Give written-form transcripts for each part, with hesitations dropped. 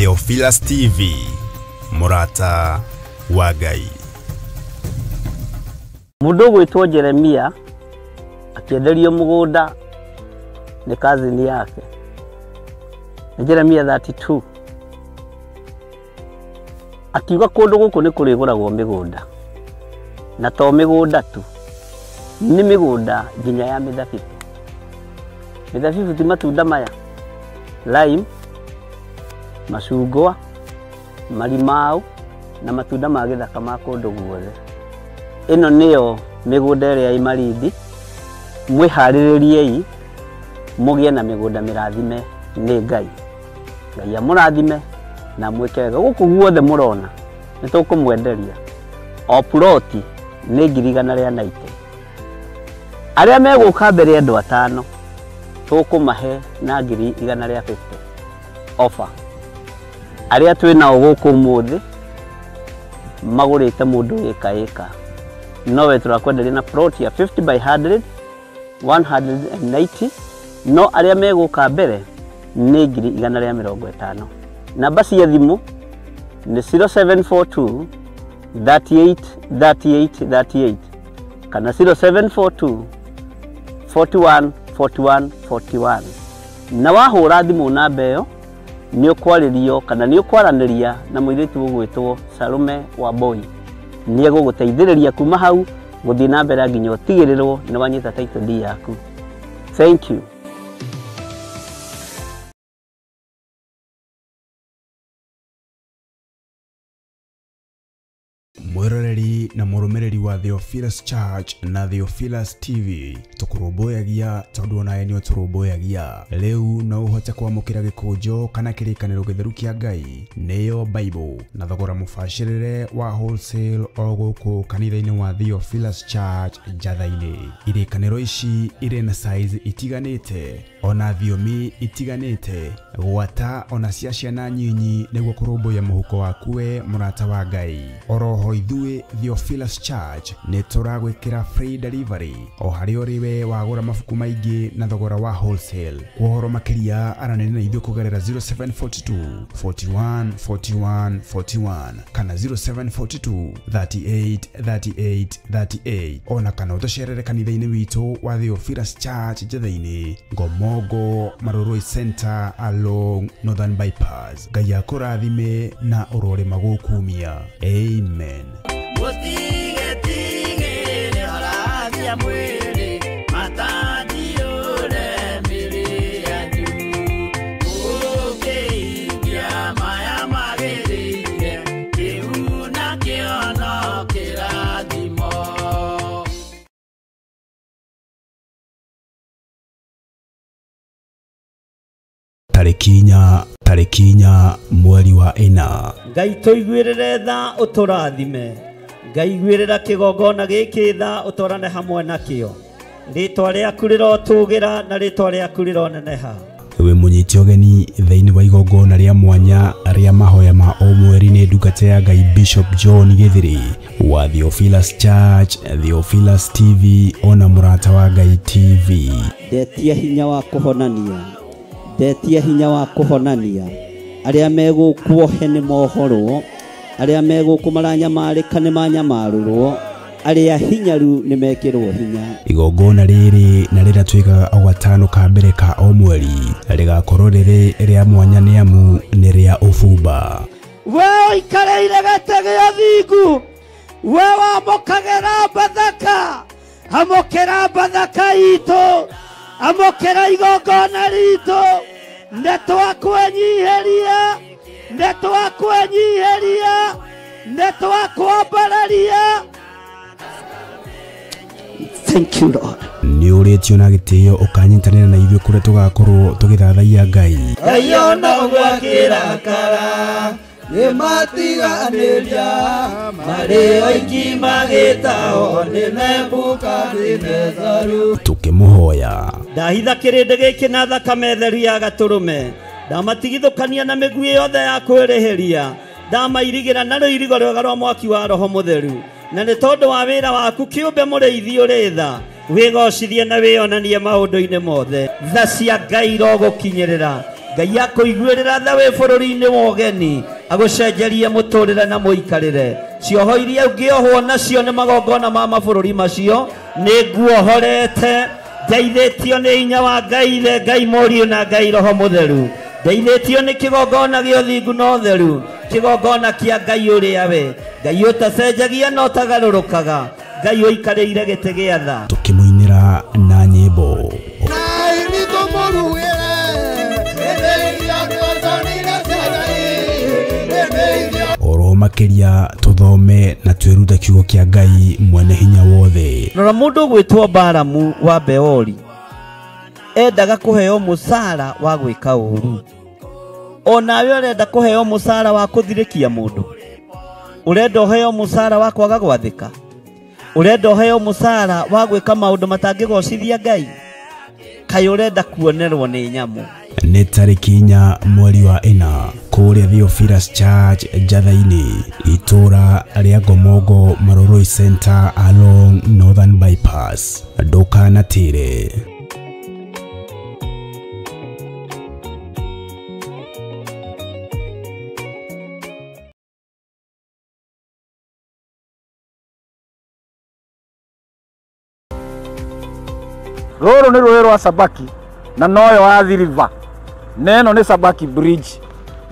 Theophilus TV, Murata wa Ngai. Mundu gwitwo Jeremia akienderio mugunda ni kazini yake. Jeremia 32 akiuga kundu guku ni kuriguragwo migunda, na to migunda tu, ni migunda nginya ya mithabibu. Mithabibu ti matunda maya, lime, macungwa, marimau na matunda ma githaka ma kundu guothe. Ino niyo migunda ria imarindi, mwihaririei mugie na migunda mirathime ni Ngai. Ngai amurathime na mwekega guku guothe murona nitukumwenderia o ploti ni 190. Aria meguka mbere andu 5 tukumahe na 150 offer. Aria twina guku muthi magurite mundu eka nowe turakwenderia na plot ya 50 by 100 190. No aria meguka mbere ni 150. Namba cia thimu ni 0742 38 38 38 kana 0742 41 41 41. Na wahura thimu namba iyo ni ukwaririo kana ni ukwaraniria na muiritu ugwitwo Salome Wambui. Ni eguguteithiriria kuma hau guthii na mbere nginya utigirirwo ni wanyita title deed yaku. Thank you. Mwiroreri na murumireri wa Theophilus Church na Theophilus TV tukurumbuyagia tondu nae ni uturumbuyagia. Riu no uhote kwamukira gikunjo kana kirikaniro githeru kia Ngai niyo Bible na thogora mufashirire wa wholesale o guku kanitha-ini wa Theophilus Church Njatha-ini. Irikaniro ici iri na size itiganite ona thiomi itiganite, gwata ona cia ciana nyinyi niguo kurumbuya muhuko wakuwe murata wa Ngai. Oroho ithuĩ Theophilus Church ni turagwikira free delivery o hari uriwe wagura mabuku maingi na thogora wa wholesale. Kuhoro makiria aranene na ithuĩ kugerera 0742 41 41 41 kana 0742 38 38 38 ona kana utocerere kanitha-ini witu wa Theophilus Church Njatha-ini, Ngomongo Maroroi Center along Northern Bypass. Ngai akurathime na urore magukumia. Amen. Tarikinya mweri wa 4. Ngai tuiguirire tha uturathime. Ngai gwirira kigongona giki tha utorane hamwe nakio. Ritwa riaku rirotugira na ritwa riaku rironeneha. We munyiti ogeni thiini wa igongona ria mwanya ria mahoya ma o mweri ni ndungata ya Ngai Bishop John Githiri wa Theophilus Church, Theophilus TV ona Murata wa Ngai TV. Ndetia hinya wa kuhonania. Ndetia hinya wa kuhonania. Aria megukuohe ni mohoro, aria megukumaranyamarika ni manyamarurwo, aria hinyaru ni mekirwo hinya. Igongona riri na rira twikaga o gatano ka mbere ka o mweri rigakorwo riri ria mwanya ni amu ni ria ufumba. We ikareire gate gya thingu, we wamukagera bathaka, amukira bathaka itu, amukira igongona ritu. Netwa kwenyiheria, netwa kwenyiheria, netwa kwambararia. Thank you Lord. Ni uretio na gitio ukanyitanira na ithuĩ kuria tugakorwo tugithathaia Ngai. Ngai ona gwakirakara ni matiganiria mari oiki magitao ni Nebukadnezaru. Tukimuhoya ndahitha kirinde giki na thakame theru ya gaturume, ndamatigithukania na migui yothe ya kwirihiria, ndamairigira na ruirigo rwega rwa mwaki wa Roho Mutheru, na ni tondu wa wira waku kiumbe muriithi uritha wigocithie na wionanie maundu-ini mothe. Tha cia Ngai ro gukinyirira Ngai akũiguĩrĩra tha wĩ bũrũri-inĩ wa ũgeni agũcenjerie mũtũrĩre na mũikarĩre. Cioho iria ũngĩohwo nacio nĩ magongona ma mabũrũri macio nĩ nguohorete, ndeithĩtio nĩ hinya wa Ngai Ithe, Ngai Mũriũ na Ngai Roho Mũtheru. Ndeithĩtio nĩ kĩgongona gĩa ũthingu na ũtheru, kĩgongona kĩa Ngai ũrĩa we, Ngai ũtacenjagia na ũtagarũrũkaga, Ngai ũikarĩire gĩtĩ gĩa tha. Tũkĩmũinĩra na nyĩmbo oro makĩria tũthome na twĩrute kiugo kĩa Ngai mwene hinya wothe. Rora mũndũ gwĩtwo Balamu wa Beori endaga kũheo mũcara wa gwĩka ũũru. Onawe ũrenda kũheo mũcara wa kũthirĩkia mũndũ? Ũrenda ũheo mũcara wa kwaga gwathĩka? Ũrenda ũheo mũcara wa gwĩka maũndũ matangĩgocithia Ngai? Kaĩ ũrenda kuonerwo nĩ nyamũ? Nĩ tarĩki 4 mweri wa 4 kũrĩa Theophilus Church Njatha-inĩ, itũra rĩa Ngomongo Maroroi Center along Northern Bypass. Ndũkanatĩre. Rũrũ nĩ rũĩ rwa Sabaki na noyo wa Athi River. Neno nĩ Sabaki Bridge.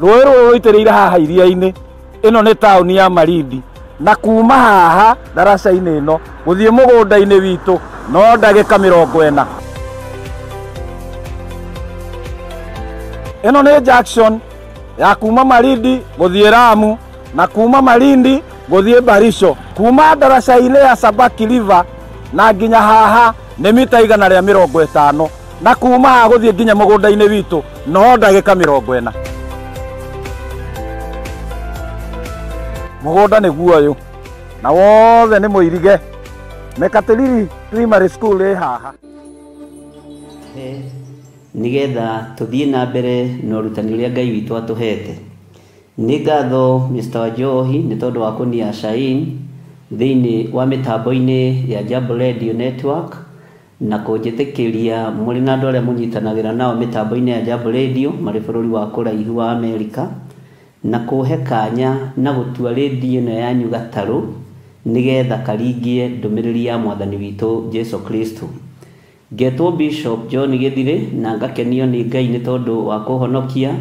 Rũĩ rũrũ rũitĩrĩire haha iria-inĩ. Ĩno nĩ taũni ya Malindi. Na kuma haha daraca-inĩ ĩno gũthiĩ mũgũnda-inĩ witũ no ndagĩka 40. Ĩno nĩ junction ya kuma Malindi gũthiĩ Lamu na kuma Malindi gũthiĩ Barisho. Kuma daraca-inĩ ya Sabaki River na nginya haha nĩ mita 150 na kuma haha gũthiĩ nginya mũgũnda-inĩ witũ no ndagĩka 40. Mũgũnda nĩ guoyũ na wothe nĩ mũirige. Mekatilili Primary School ĩ haha. Nigetha tũthiĩ na mbere na ũrutani ũrĩa Ngai witũ atũhete. Nĩ ngatho Mr. Wanjohi nĩ tondũ wa kũnia Shine thĩinĩ wa mĩtambo-inĩ ya Jambo Radio Network na kũnjĩtĩkĩria mũrĩ na andũ arĩa mũnyitanagĩra nao mĩtambo-inĩ ya Jambo Radio marĩ bũrũri wa kũraihu wa Amerika, na kũhe kanya na gũtua radio ĩno yanyu gatarũ nigetha karingie ndũmĩrĩri ya mwathani witũ Jesu Kristo. Ngetwo Bishop John Gĩthirĩ na ngakenio nĩ Ngai nĩ tondũ wa kũhonokia,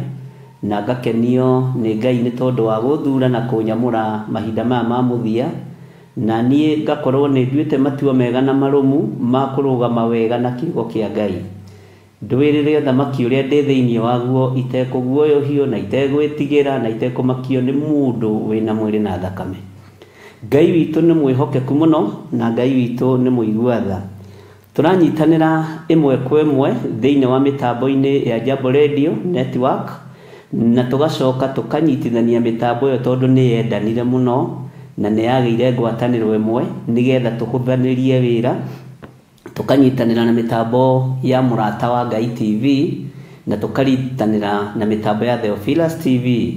na ngakenio nĩ Ngai nĩ tondũ wa gũthura na kũnyamũra mahinda maya ma mũthia, na niĩ ngakorwo nĩ nduĩte matua mega na marũmu ma kũrũgama wega na kiugo kĩa Ngai. Ndwĩrĩre thamaki ũrĩa ndĩ thĩinĩ waguo itekũguoyohio na itegwĩtigĩra na itekũmakio nĩ mũndũ wĩna mwĩrĩ na thakame. Ngai witũ nĩ mwĩhokeku mũno na Ngai witũ nĩ mũigua tha. Tũranyitanĩra ĩmwe kwa ĩmwe thĩinĩ wa mĩtambo-inĩ ya Jambo Radio Network, na tũgacoka tũkanyitithania mĩtambo ĩyo tondũ nĩ yendanire mũno na nĩ yagĩire ngwatanĩro ĩmwe nigetha tũhũthanĩrie wĩra. Tũkanyitanĩra na mĩtambo ya Mũrata wa Ngai TV na tũkaritanĩra na mĩtambo ya Theophilus TV.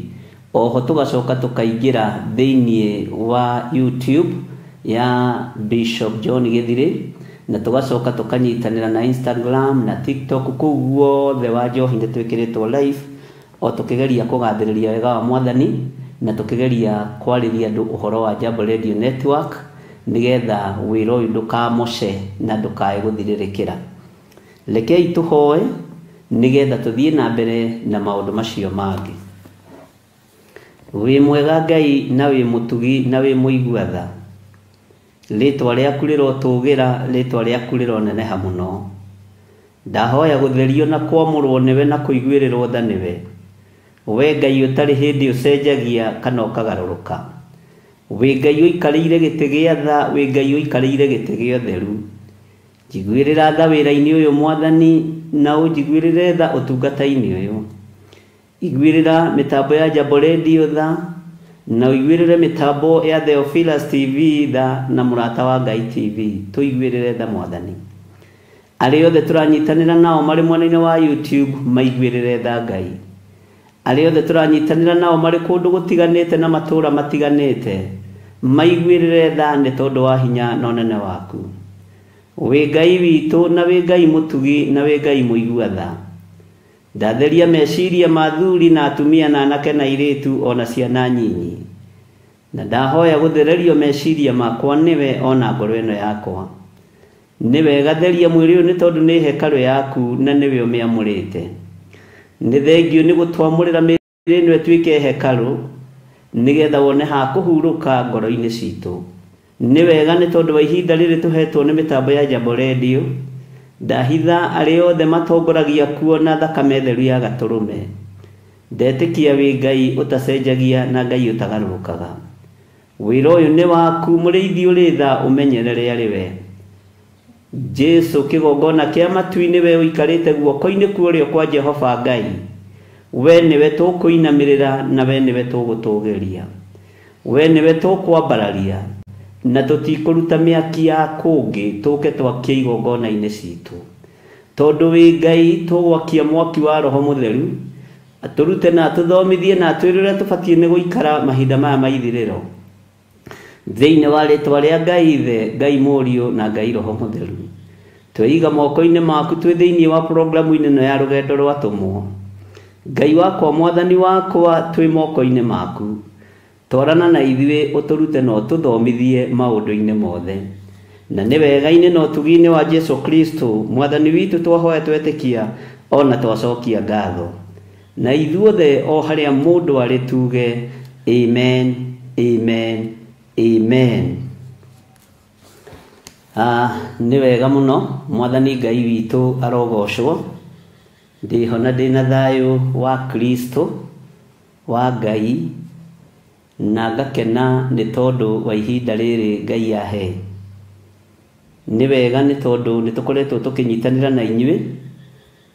Oho tũgacoka tũkaingĩra thĩinĩ wa YouTube ya Bishop John Gĩthirĩ, na tũgacoka tũkanyitanĩra na Instagram na TikTok. Kũu guothe Wanjohi nĩ twĩkĩrĩtwo live o tũkĩgeria kũgathĩrĩria wega wa mwathani na tũkĩgeria kwarĩria andũ ũhoro wa Jambo Radio Network nigetha wĩra ũyũ ndũkamoce na ndũkae gũthirĩrĩkĩra. Rekei tũhoe nigetha tũthiĩ na mbere na maũndũ macio mangĩ. Wĩ mwega Ngai na wĩ mũtugi na wĩ mũigua tha. Rĩtwa rĩaku rĩrotũgĩra, rĩtwa rĩaku rĩroneneha mũno. Ndahoya gũtherio na kwamũrwo nĩwe na kũiguĩrĩrwo tha nĩwe. We Ngai ũtarĩ hĩndĩ ũcenjagia kana ũkagarũrũka. Wĩ Ngai ũikarĩire gĩtĩ gĩa tha, wĩ Ngai ũikarĩire gĩtĩ gĩa ũtheru. Njiguĩrĩra tha wĩra-inĩ ũyũ mwathani na ũnjiguĩrĩre tha ũtungata-inĩ ũyũ. Iguĩrĩra mĩtambo ya Jambo Radio tha na ũiguĩrĩre mĩtambo ya Theophilus TV tha na Mũrata wa Ngai TV. Tũiguĩrĩre tha mwathani. Arĩa othe tũranyitanĩra nao marĩ mwena-inĩ wa YouTube maiguĩrĩre tha Ngai. Arĩa othe tũranyitanĩra nao marĩ kũndũ gũtiganĩte na matũũra matiganĩte maiguĩrĩre tha nĩ tondũ wa hinya na ũnene waku. Wĩ Ngai witũ na wĩ Ngai mũtugi na wĩ Ngai mũigua tha. ndatheria meciria mathuri na atumia na anake na iritu ona ciana nyinyi na ndahoya guthererio meciria makwa niwe ona ngoro ino yakwa niwe gatheria mwiri uyu ni tondu ni hekalu yaku na niwe umiamurite ni thengio ni gutwamurira miri ino etwike hekalu nigetha wone ha kuhuruka ngoro-ini citu ni wega ni tondu wa ihinda riri tuhetwo ni mitambo ya Jambo Radio ndahitha ari othe matongoragia kuona thakame theru ya gaturume ndetikia wi Ngai utacenjagia na Ngai utagarukaga wira uyu ni waku muriithi uri tha umenyerere ari we Jesu kigongona kia matu-ini we uikarite guoko-ini kuorio kwa Jehova Ngai we niwe tukuinamirira na we niwe tugutugeria we niwe tukwambararia na tutikuruta miaki ya kungi tuke twakie igongona-ini citu tondu wi Ngai tugwakia mwaki wa Roho Mutheru aturute na tuthomithie na twirire tubatie ni guikara mahinda maya maithiriro thiini wa ritwa ria Ngai Ithe Ngai Murio na Ngai Roho Mutheru tweiga moko-ini maku twi thiini wa programu-ini no ya rugendo rwa tumwo Ngai wakwa mwathani wakwa twi moko-ini maku twarana na ithuĩ uturute no tuthomithie maundu-ini mothe na ni wega-ini no tugi-ini wa Jesu Kristo mwathani witu twahoya twetikia ona twacokia ngatho na ithuothe o haria mundu ari tuge amen amen amen. Ni wega muno mwathani Ngai witu arogocwo ndiho na ndina thayu wa Kristo wa Ngai na ngakena ni tondu wa ihinda riri Ngai ahe ni wega ni tondu ni tukoretwo tukinyitanira na inyuĩ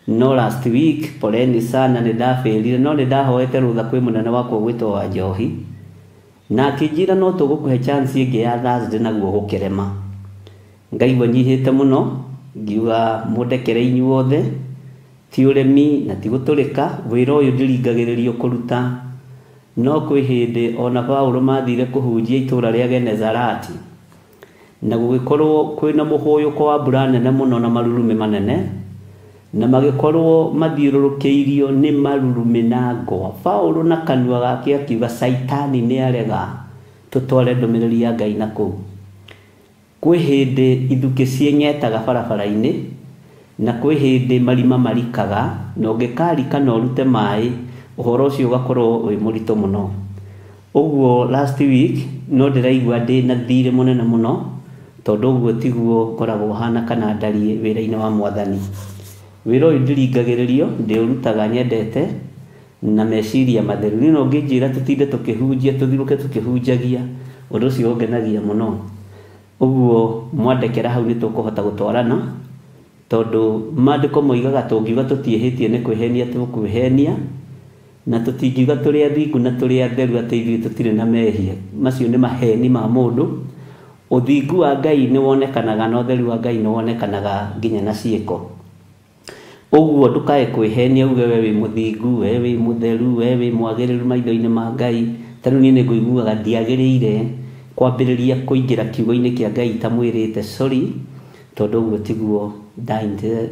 no last week poleni sana ni ndafirire no ni ndahoete rutha kwi munene wakwa gwitwo wa Njohi na kijira no tugukuhe chance ingi ya Thursday naguo gukirema Ngai wanyihite muno ngiuga mundekere inyuothe ti uremi na ti guturika wira uyu ndiringagiririo kuruta no kwi hindi ona Paulo mathire kuhunjia itura ria Genezarati na gugikorwo kwina muhuyuko wa mbura nene muno na marurume manene na magikorwo mathiururukeirio ni marurume na ngwa Paulo na kanua gake akiuga Saitani ni arega tutware ndumiriri ya Ngai na kuu kwi hindi ithuki cienyetaga barabara-ini na kwi hindi marima marikaga na ungikarika na urute mai uhoro ucio ugakorwo wi murito muno uguo last week no ndiraigua ndi na thire munene muno tondu uguo tiguo koragwo hana kana ndari wira-ini wa mwathani wira uyu ndiringagiririo ndiurutaga nyendete na meciria matheru ni no nginjira tutinde tukihunjia tuthiruke tukihunjagia undu ucio ungenagia muno uguo mwandekera hau ni tukuhota gutwarana tondu mandiko moigaga tungiuga tutiehitie ni kwihenia tukwihenia na tutingiuga turi athingu na turi atheru ati ithuĩ tutire na mehia macio ni maheni ma mundu uthingu wa Ngai ni wonekanaga na utheru wa Ngai ni wonekanaga nginya na ciiko uguo ndukae kwihenia uge we wi muthingu we wi mutheru we wi mwagiriru maitho-ini ma Ngai tariu ni nguiguaga ndiagirire kwambiriria kuingira kiugo-ini kia Ngai ta mwirite sorry tondu uguo tiguo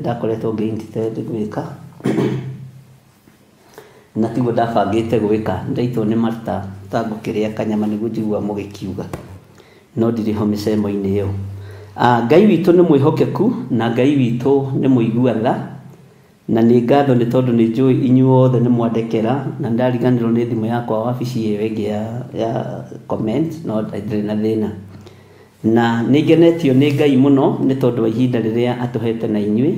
ndakoretwo ngiintite gwika na tiguo ndabangite gwika ndaitwo ni Martha tangukiria kanyama niguo njigua mugikiuga no ndiriho micemo-ini iyo Ngai witu ni mwihokeku na Ngai witu ni muigua tha na ni ngatho ni tondu ni njui inyuothe ni mwandekera na ndariganirwo ni thimu yakwa wabici iyo ingi ya comment no ndiri na thina na ningenetio ni Ngai muno ni tondu wa ihinda riria atuhete na inyuĩ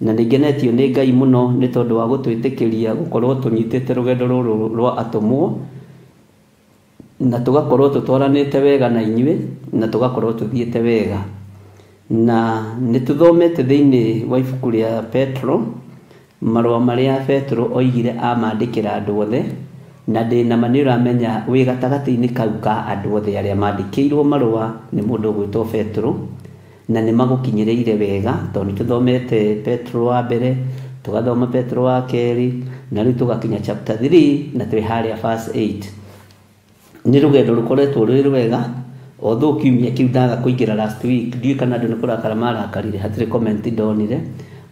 na ningenetio ni Ngai muno ni tondu wa gutwitikiria gukorwo tunyitite rugendo ruru rwa atumwo na tugakorwo tutwaranite wega na inyuĩ na tugakorwo tuthiete wega na ni tuthomete thiini wa ibuku ria Petro marua maria Petro oigire amandikira andu othe na ndina mani uramenya wi gatagati-ini kau ka andu othe aria mandikirwo marua ni mundu gwitwo Petro na ni magukinyireire wega tondu tuthomete Petro wa mbere tugathoma Petro wa keri na riu tugakinya chapter 3 na twi haria verse 8 ni rugendo rukoretwo ruri rwega although kiumia kiu ndaga kuingira last week ndiu kana andu nikurakara marakarire hatire comment ndonire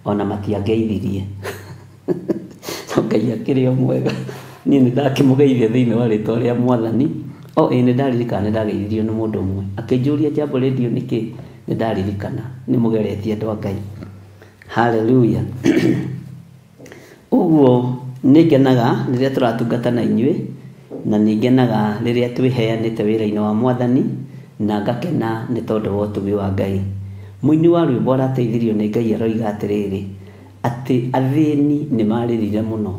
ona matiangeithirie Ngai akĩrĩ o mwega niĩ nĩ ndakĩmũgeithia thĩinĩ wa rĩtwa rĩa Mwathani. Nĩ ndaririkana nĩ ndageithirio nĩ mũndũ ũmwe akĩnjũria Jambo Radio nĩkĩ, nĩ ndaririkana nĩ mũgeretie andũ a Ngai. Haleluya. Ũguo nĩ ngenaga rĩrĩa tũratungata na inyuĩ, na nĩ ngenaga rĩrĩa twĩheanĩte wĩra-inĩ wa Mwathani, na ngakena nĩ tondũ wa ũtugi wa Ngai. Mũini wa rwĩmbo arateithirio nĩ Ngai aroiga atĩrĩrĩ atĩ athĩni nĩ marĩrire mũno.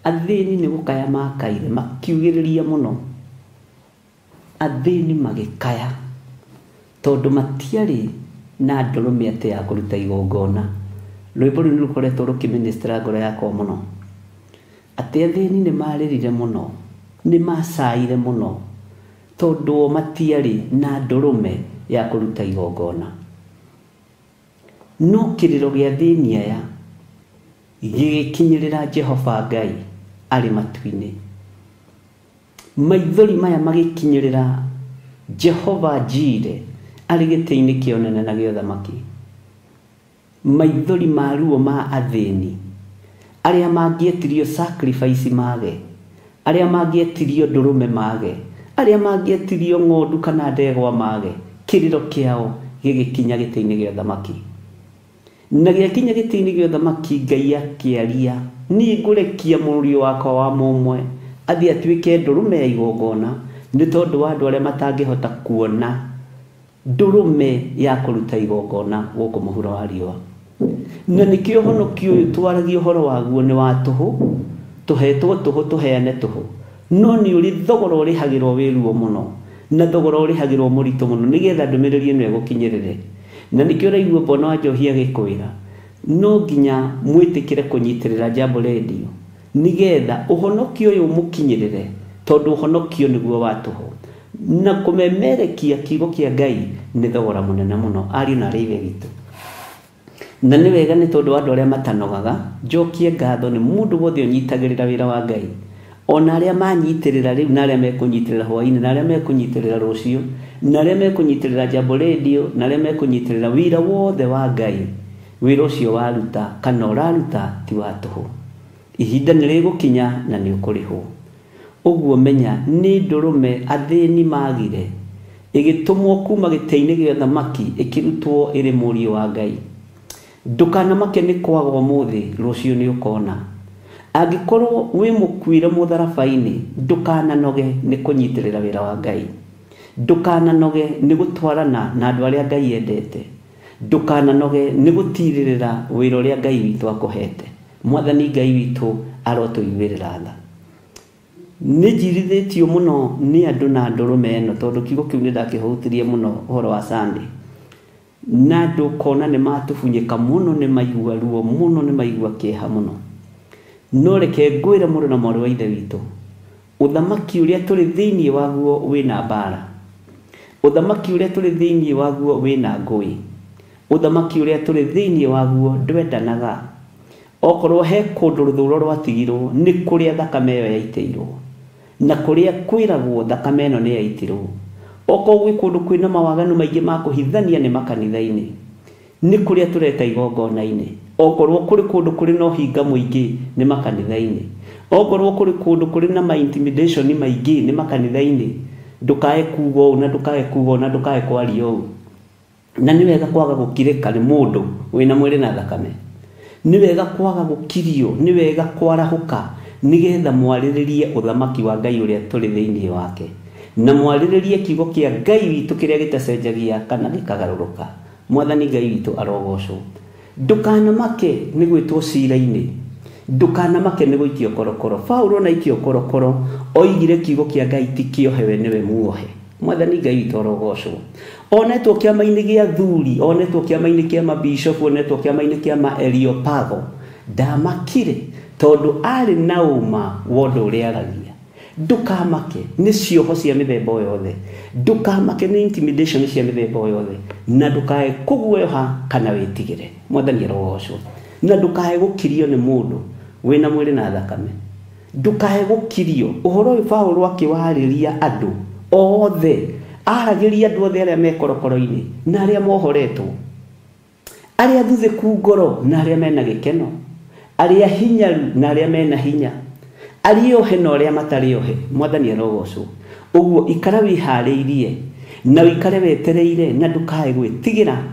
Athĩni nĩ gũkaya makaire makiugĩrĩria mũno. Athĩni magĩkaya tondũ matiarĩ na ndũrũme atĩ ya kũruta igongona. Rwĩmbo rũu nĩ rũkoretwo rũkĩministra ngoro yakwa mũno atĩ athĩni nĩ marĩrire mũno, nĩ macaire mũno tondũ matiarĩ na ndũrũme ya kũruta igongona. No kĩrĩro gĩa athĩni aya gĩgĩkinyĩrĩra Jehova Ngai arĩ matu-inĩ. Maithori maya magĩkinyĩrĩra Jehova Jire arĩ gĩtĩ-inĩ kĩa ũnene na gĩa ũthamaki. Maithori ma ruo ma athĩni arĩa mangĩetirio sacrifice mage, arĩa mangĩetirio ndũrũme mage, arĩa mangĩetirio ng'ondu kana ndegwa mage, kĩrĩro kĩao gĩgĩkinya gĩtĩ-inĩ gĩa ũthamaki. Na gĩakinya gĩtĩ-inĩ gĩa ũthamaki, Ngai akĩaria, niĩ ngũrekia mũriũ wakwa wa mũmwe athiĩ atuĩke ndũrũme ya igongona, nĩ tondũ wa andũ arĩa matangĩhota kuona ndũrũme ya kũruta igongona gũkũ mũhuro wa riũa. Na nĩkĩo ũhonokio ũyũ twaragia ũhoro waguo nĩ wa tũhũ, tũhetwo tũhũ tũheane tũhũ, no nĩ ũrĩ thogora ũrĩhagĩrwo wĩruo mũno, na thogora ũrĩhagĩrwo mũritũ mũno nĩgetha ndũmĩrĩri ĩno ĩgũkinyĩrĩre. Na nĩkĩo ũraigua Mbona wa Njohi agĩkwĩra no nginya mwĩtĩkĩre kũnyitĩrĩra Jambo Radio nĩgetha ũhonokio ũyũ mũkinyĩrĩre, tondũ ũhonokio nĩguo wa tũhũ. Na kũmemerekia kiugo kĩa Ngai nĩ thogora mũnene mũno, ariũ na arĩa ithe witũ. Na nĩ wega nĩ tondũ wa andũ arĩa matanogaga, njokie ngatho nĩ mũndũ wothe ũnyitagĩrĩra wĩra wa Ngai, ona arĩa manyitĩrĩra rĩu na arĩa mekũnyitĩrĩra hwaĩ-inĩ na arĩa mekũnyitĩrĩra rũciũ na arĩa mekũnyitĩrĩra Jambo Radio na arĩa mekũnyitĩrĩra wĩra wothe wa Ngai. Wĩra ũcio waruta kana ũraruta ti wa tũhũ. Ihinda nĩ rĩgũkinya na nĩ ũkũrĩhwo. Ũguo menya nĩ ndũrũme athĩni magire ĩgĩtũmwo kuma gĩtĩ-inĩ gĩa ũthamaki ĩkĩrutwo ĩrĩ mũriũ wa Ngai. Ndũkanamake nĩ kwaga ũmũthĩ, rũciũ nĩ ũkona. Angĩkorwo wĩ mũkuire mũtharaba-inĩ, ndũkananoge nĩ kũnyitĩrĩra wĩra wa Ngai. Ndũkananoge nĩ gũtwarana na andũ arĩa Ngai endete. Ndũkananoge nĩ gũtirĩrĩra wĩra ũrĩa Ngai witũ akũhete. Mwathani Ngai witũ arotũiguĩrĩra tha. Nĩ njirithĩtio mũno nĩ andũ na ndũrũme ĩno tondũ kiugo kĩu nĩ ndakĩhũtirie mũno ũhoro wa Sunday. Na andũ kona nĩ matũbunyĩka mũno, nĩ maigua ruo mũno, nĩ maigua kĩeha mũno. No reke ngwĩre mũndũ na mwarĩ wa ithe witũ, ũthamaki ũrĩa tũrĩ thĩinĩ waguo wĩna mbara, ũthamaki ũrĩa tũrĩ thĩinĩ waguo wĩna ngũĩ, ũthamaki ũrĩa tũrĩ thĩinĩ waguo ndwendanaga. Okorwo he kũndũ rũthũũro rwatigirwo nĩ kũrĩa thakame ĩyo yaitĩirwo, na kũrĩa kwĩragwo thakame ĩno nĩ yaitirwo. Okorwo gwĩ kũndũ kwĩna mawaganu maingĩ ma kũhithania nĩ makanitha-inĩ, nĩ kũrĩa tũreta igongona-inĩ. Okorwo kũrĩ kũndũ kũrĩ na ũhinga mũingĩ nĩ makanitha-inĩ. Okorwo kũrĩ kũndũ kũrĩ na intimidation maingĩ nĩ makanitha-inĩ. Ndũkae kuuga ũũ na ndũkae kuuga ũũ na ndũkae kwaria ũũ. Na nĩ wega kwaga gũkirĩka nĩ mũndũ wĩna mwĩrĩ na thakame. Nĩ wega kwaga gũkirio, nĩ wega kwarahũka nĩgetha mwarĩrĩrie ũthamaki wa Ngai ũrĩa tũrĩ thĩinĩ wake, na mwarĩrĩrie kiugo kĩa Ngai witũ kĩrĩa gĩtacenjagia kana gĩkagarũrũka. Mwathani Ngai witũ arogocwo. Ndũkanamake nĩ gwĩtwo cira-inĩ, ndũkanamake nĩ gũikio korokoro. Paulo na ikio korokoro oigire kiugo kĩa Ngai ti kĩohe, we nĩwe muohe. Mwathani Ngai witũ arogocwo. Onetwo kĩama-inĩ gĩa athuri, onetwo kĩama-inĩ kĩa mabishopu, onetwo kĩama-inĩ kĩa Areopago, ndamakire tondũ arĩ na ũma wa ũndũ ũrĩa aragia. Ndũkamake nĩ cioho cia mĩthemba yothe, ndũkamake nĩ intimidation cia mĩthemba yothe, na ndũkae kũguoyoha kana wĩtigĩre. Mwathani arogocwo. Na ndũkae gũkirio nĩ mũndũ wĩna mwĩrĩ na thakame, ndũkae gũkirio. Ũhoro ũyũ Paulo akĩwarĩria andũ othe, aragĩria andũ othe arĩa me korokoro-inĩ na arĩa mohoretwo, arĩa thuthĩku ngoro na arĩa mena gĩkeno, aria hinya na aria mena hinya, ariohe na aria matariohe, Mwathani arogocwo. Uguo ikara wihariirie na wikare wetereire na ndukae gwitigira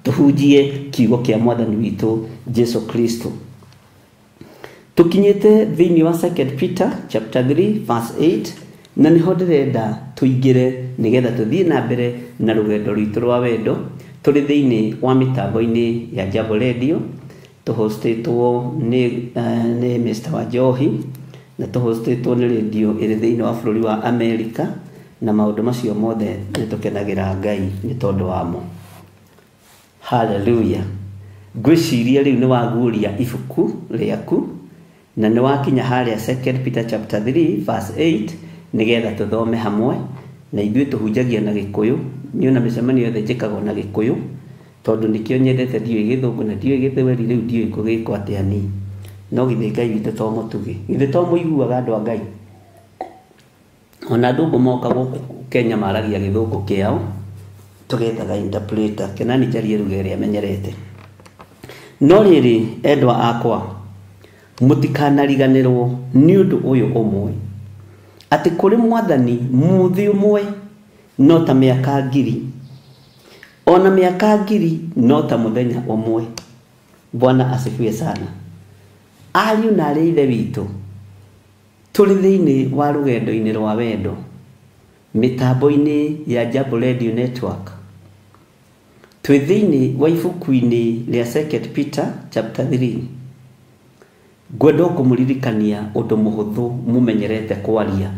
tuhunjie kiugo kia Mwathani witu Jesu Kristo. Tukinyete thiini wa 2 Peter chapter 3 verse 8, na niho ndirenda tuingire nigetha tuthie na mbere na rugendo rwitu rwa wendo turi thiini wa mitambo-ini ya Jambo Radio. Tuhostetwo ni Mr. Wanjohi na tuhostetwo ni radio iri thiini wa bururi wa America, na maundu macio mothe nitukenagira Ngai ni tondu wamo. Hallelujah. Gwiciria riu ni waguria ibuku riaku na ni wakinya haria 2 Peter chapter 3 verse 8 nigetha tuthome hamwe na ithuĩ tuhunjagia na Gikuyu. Niĩ na mĩcemanio yothe njĩkagwo na Gikuyu tondu nikio nyendete ndiũĩ Gĩthũngũ na ndiũĩ Gĩthweri, rĩu ndiũĩ kũgĩkwo atĩa ni. No githĩ Ngai witũ to mũtugi, githĩ to mũiguaga andũ a Ngai. Ona andũ moka gũkũ Kenya maragia Gĩthũngũ kĩao tũgethaga interpreter, Kenani njarie lugha ĩrĩa menyerete. No rĩrĩ endwa akwa, mũtikanariganĩrwo nĩ ũndũ ũyũ ũmwe, atĩ kũrĩ Mwathani mũthĩ ũmwe no ta mĩaka 1000, ona mĩaka 1000 no ta mũthenya ũmwe. Bwana asifiwe sana. Ariũ na arĩ ithe witũ, tũrĩ thĩinĩ wa rũgendo-inĩ rwa wendo mĩtambo-inĩ ya Jambo Radio Network. Twĩ thĩinĩ wa ibuku-inĩ rĩa 2 Peter chapter 3. Ngwenda kũmũririkania ũndũ mũhũthũ mũmenyerete kwaria,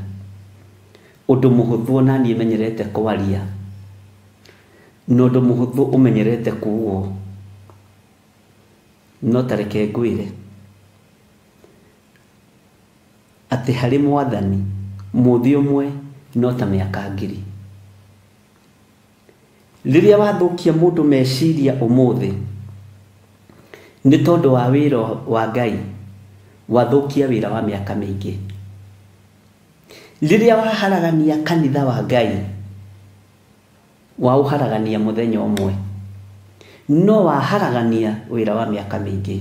ũndũ mũhũthũ ona niĩ menyerete kwaria, na ũndũ mũhũthũ ũmenyerete kuugwo. No tareke ngwĩre atĩ harĩ Mwathani mũthĩ ũmwe no ta mĩaka 1000. Rĩrĩa wathũkia mũndũ meciria ũmũthĩ nĩ tondũ wa wĩra wa Ngai, wathũkia wĩra wa mĩaka mĩingĩ. Rĩrĩa waharagania kanitha wa Ngai, wauharagania mũthenya ũmwe, no waharagania wĩra wa mĩaka mĩingĩ.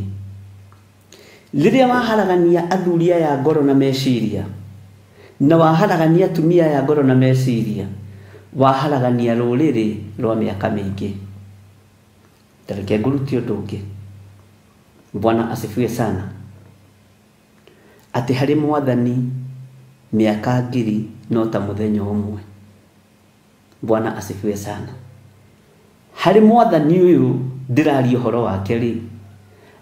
Rĩrĩa waharagania athuri aya ngoro na meciria, na waharagania atumia aya ngoro na meciria, waharagania rũrĩrĩ rwa mĩaka mĩingĩ. Tareke ngũrutie ũndũ ũngĩ. Bwana asifiwe sana. Atĩ harĩ Mwathani mĩaka 1000 no ta mũthenya ũmwe. Bwana asifiwe sana. Harĩ Mwathani ũyũ ndĩraria ũhoro wake rĩ,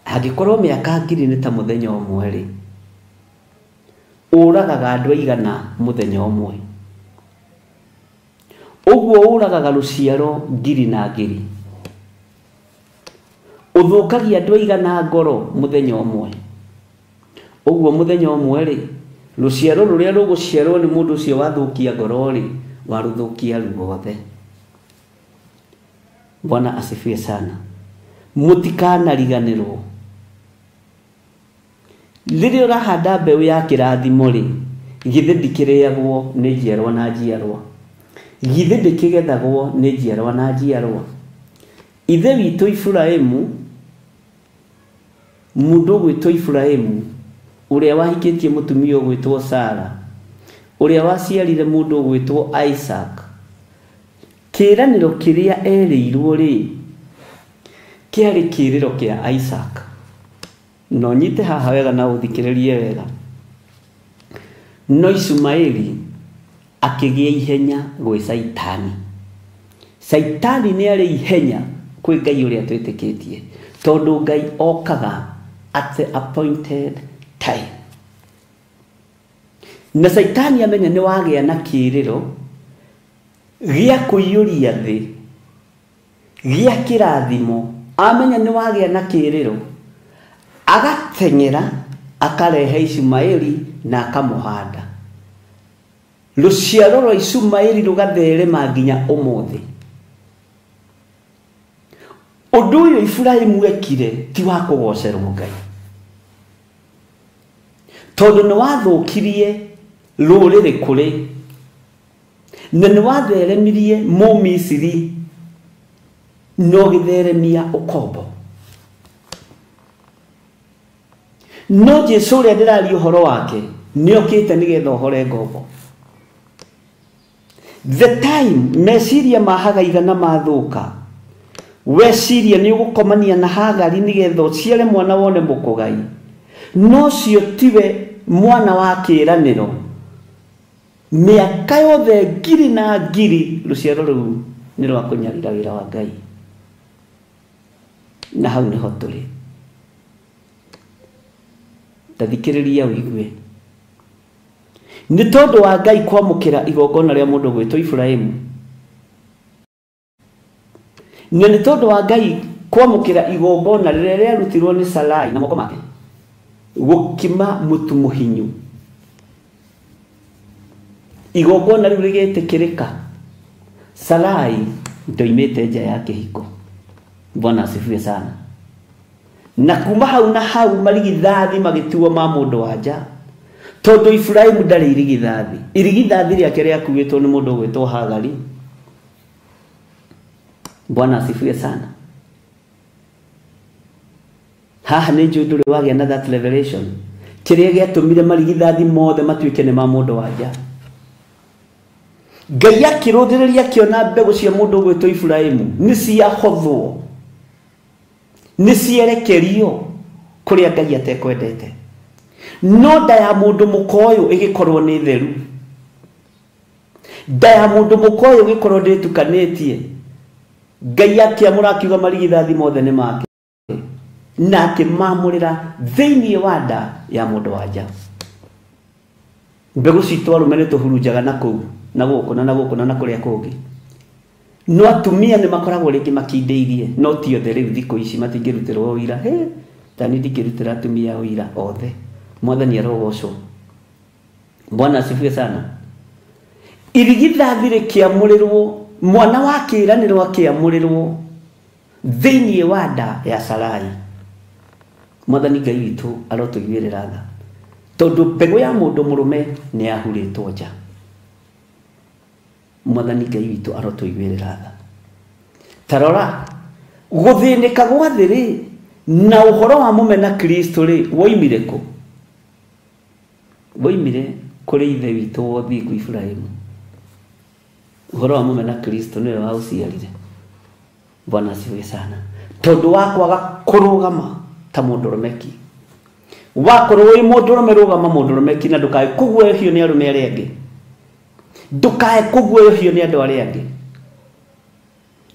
angĩkorwo mĩaka 1000 nĩ ta mũthenya ũmwe rĩ, ũragaga andũ aigana mũthenya ũmwe? Ũguo ũragaga rũciaro 1000. Ũthũkagia andũ aigana ngoro mũthenya ũmwe? Ũguo mũthenya ũmwe rĩ, rũciaro rũrĩa rũgũciarwo nĩ mũndũ ũcio wathũkia ngoro rĩ, warũthũkia ruothe. Bwana asifiwe sana. Mũtikanariganĩrwo. Rĩrĩa ũrahanda mbeũ ya kĩrathimo rĩ, githĩ ndĩkĩrĩagwo nĩ njiarwa na njiarwa? Githĩ ndĩkĩgethagwo nĩ njiarwa na njiarwa? Ithe witũ Iburahĩmu, mũndũ ũgwĩtwo Iburahĩmu, ũrĩa wahikĩtie mũtumia ũgwĩtwo Sara, ũrĩa waciarire mũndũ ũgwĩtwo Isaac, kĩĩranĩro kĩrĩa erĩirwo rĩ, kĩarĩ kĩĩrĩro kĩa Isaac. No nyite haha wega na ũthikĩrĩrie wega. No Ishumaeli akĩgĩa ihenya gwĩ Saitani. Saitani nĩ arĩ ihenya kwĩ Ngai ũrĩa twĩtĩkĩtie, tondũ Ngai okaga at the appointed time. Na Saitani amenya nĩ wagĩa na kĩĩrĩro gĩa kũiyũria thĩ, gĩa kĩrathimo, amenya nĩ wagĩa na kĩĩrĩro, agateng'era akarehe Ishumaeli na akamũhanda. Rũciaro rwa Ishumaeli rũgatherema nginya ũmũthĩ. Ũndũ ũyũ Iburahĩmu ekire ti wa kũgocerwo Ngai, tondũ nĩ wathũkirie rũrĩrĩ kũrĩ, na nĩ watheremirie Mũmisiri, no gĩtheremia ũkombo. no Jesu ũrĩa ndĩraria ũhoro wake nĩokĩte nĩgetha ohore ngombo. The time meciria ma Hagai igana mathũka, weciria nĩ ũgũkomania na Hagari nĩgetha ũciare mwana wone mũkũgai, no cio tiwe mwana wa kĩĩranĩro. Mĩaka yothe ngiri na ngiri rũciaro rũu nĩ rwa kũnyarira wĩra wa Ngai. Na hau nĩho tũrĩ. Ndathikĩrĩria ũigue. Nĩ tondũ wa Ngai kwamũkĩra igongona rĩa mũndũ gwĩtwo Iburahĩmu, na nĩ tondũ wa Ngai kwamũkĩra igongona rĩrĩa rĩarutirwo nĩ Sarai na moko make gũkima mũtu mũhinyu, igongona rĩu rĩgĩtĩkĩrĩka, Sarai ndoimĩte nja ya kĩhiko. Bwana asifiwe sana. Na kuma hau na hau marigithathi magĩtuo ma mũndũ wa nja, tondũ Iburahĩmu ndarĩ irigithathi. Irigithathi rĩake rĩakuĩtwo nĩ mũndũ gwĩtwo Hagari. Bwana asifiwe sana. Haha nĩ njũĩ ndũrĩ wagĩa na that revelation, kĩrĩa gĩatũmire marigithathi mothe matuĩke nĩ ma mũndũ wa nja. Ngai akĩrũthĩrĩria akĩona mbegũ cia mũndũ gwĩtwo Iburahĩmu nĩ ciahothwo, nĩ cierekerio kũrĩa Ngai atekwendete. No nda ya mũndũ mũkoyo ĩgĩkorwo nĩ theru, nda ya mũndũ mũkoyo ĩgĩkorwo ndĩtukanĩtie, Ngai akĩamũra akiuga marigithathi mothe nĩ make, na akĩmamũrĩra thĩinĩ wa nda ya mũndũ wa nja. Mbegũ citũ arũme nĩ tũhurunjaga na kũu na gũkũ na gũkũ na kũrĩa kũngĩ. No atumia nĩ makoragwo rĩngĩ makindĩirie, no ti othe rĩu thikũ ici matingĩrutĩrwo ũira. Tani ndingĩrutĩra atumia ũira othe. Mwathani arogocwo. Bwana asifiwe sana. Irigithathi rĩkĩamũrĩrwo, mwana wa kĩĩranĩro akĩamũrĩrwo thĩinĩ wa nda ya Sarai. Mwathani Ngai witũ arotũiguĩrĩra tha, tondũ mbegũ ya mũndũ mũrũme nĩ yahurĩtwo nja. Mwathani Ngai witũ arotũiguĩrĩra tha. Tarora gũthĩnĩka gwa thĩ rĩ na ũhoro wa mũmena Kristo rĩ woimire kũ? Woimire kũrĩ ithe witũ wa ũthingu Iburahĩmu. Ũhoro wa mũmena Kristo nĩwe waũciarire. Bwana asifiwe sana. Tondũ wa kwaga kũrũgama ta mũndũrũmeki. Wakorwo wĩ mũndũrũme rũgama mũndũrũmeki, na ndũkae kũguoyohio nĩ arũme arĩa angĩ. Ndũkae kũguoyohio nĩ andũ arĩa angĩ.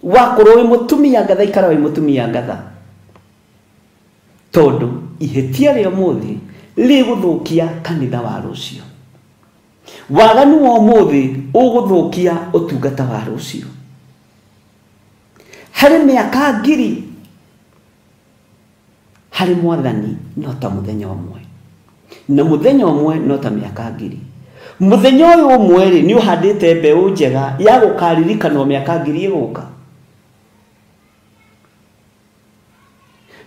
Wakorwo wĩ mũtumia ngatha, ikara wĩ mũtumia ngatha. Tondũ ihĩtia rĩa ũmũthĩ rĩgũthũkia kanitha wa rũciũ. Waganu wa ũmũthĩ ũgũthũkia ũtungata wa rũciũ. Harĩ mĩaka ngiri harĩ Mwathani no ta mũthenya ũmwe, na mũthenya ũmwe no ta mĩaka ngiri. Mũthenya ũyũ ũmwe rĩ nĩ ũhandĩte mbeũ njega ya gũkaririkanwo mĩaka ngiri ĩgũka.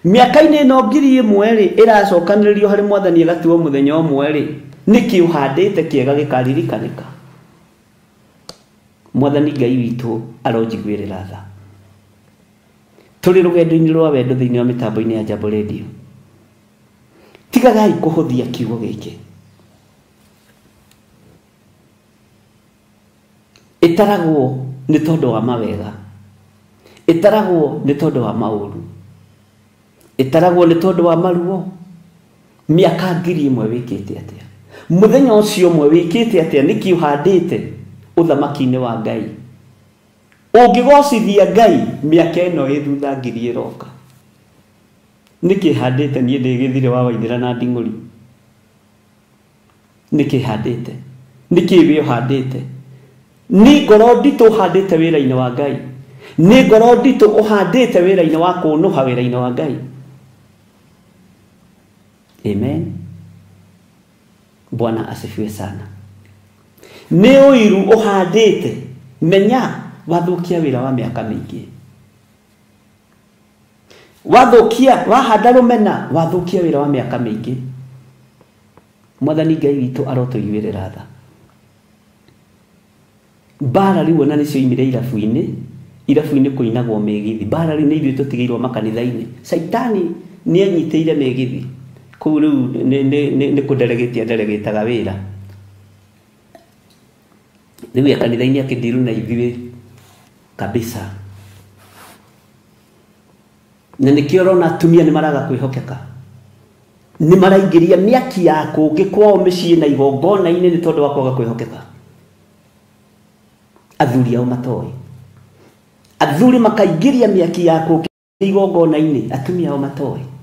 Mĩaka-inĩ ĩno ngiri ĩmwe rĩ ĩracokanĩrĩrio harĩ Mwathani agatuo mũthenya ũmwe rĩ, nĩkĩ ũhandĩte kĩega gĩkaririkanika. Mwathani Ngai witũ aronjiguĩrĩra tha. Tũrĩ rũgendo-inĩ rwa wendo thĩinĩ wa mĩtambo-inĩ ya Jambo Radio. Tigagai kũhũthia kiugo gĩkĩ. Ĩtaragwo nĩ tondũ wa mawega, ĩtaragwo nĩ tondũ wa maũru, ĩtaragwo nĩ tondũ wa maruo. Mĩaka ngiri ĩmwe wĩkĩte atĩa? Mũthenya ũcio ũmwe wĩkĩte atĩa? Nĩkĩ ũhandĩte ũthamaki-inĩ wa Ngai? Ũngĩgocithia Ngai mĩaka ĩno ĩ thutha ngiri ĩroka. Nĩkĩ handĩte niĩ ndĩ Gĩthire wa Waithĩra na Nding'ũri? Nĩkĩ handĩte? Nĩkĩ wĩ ũhandĩte? Nĩ ngoro nditũ ũhandĩte wĩra-inĩ wa Ngai? Nĩ ngoro nditũ ũhandĩte wĩra-inĩ wa kũnũha wĩra-inĩ wa Ngai? Amen. Bwana asifiwe sana. Nĩ ũiru ũhandĩte, menya wathũkia wĩra wa mĩaka mĩingĩ. Wathũkia, wahanda rũmena, wathũkia wĩra wa mĩaka mĩingĩ. Mwathani Ngai witũ arotũiguĩrĩra tha. Mbara rĩu ona nĩcio imire irabu-inĩ kũinagwo mĩgithi. Mbara rĩu nĩ ithuĩ tũtigĩirwo makanitha-inĩ. Saitani nĩ anyitĩire mĩgithi kuru ne kudelegate wira niwe kanitha-ini akidiru na ithuĩ kabisa na nikio rona atumia ni maraga kwĩhokeka ni maraingĩria mĩaki ya kũngĩ kwao mĩciĩ na igongona-inĩ nĩ tondũ wa kwaga kwĩhokeka athuri ao matoĩ athuri makaingĩria mĩaki ya kũngĩ igongona-inĩ atumia ao matoĩ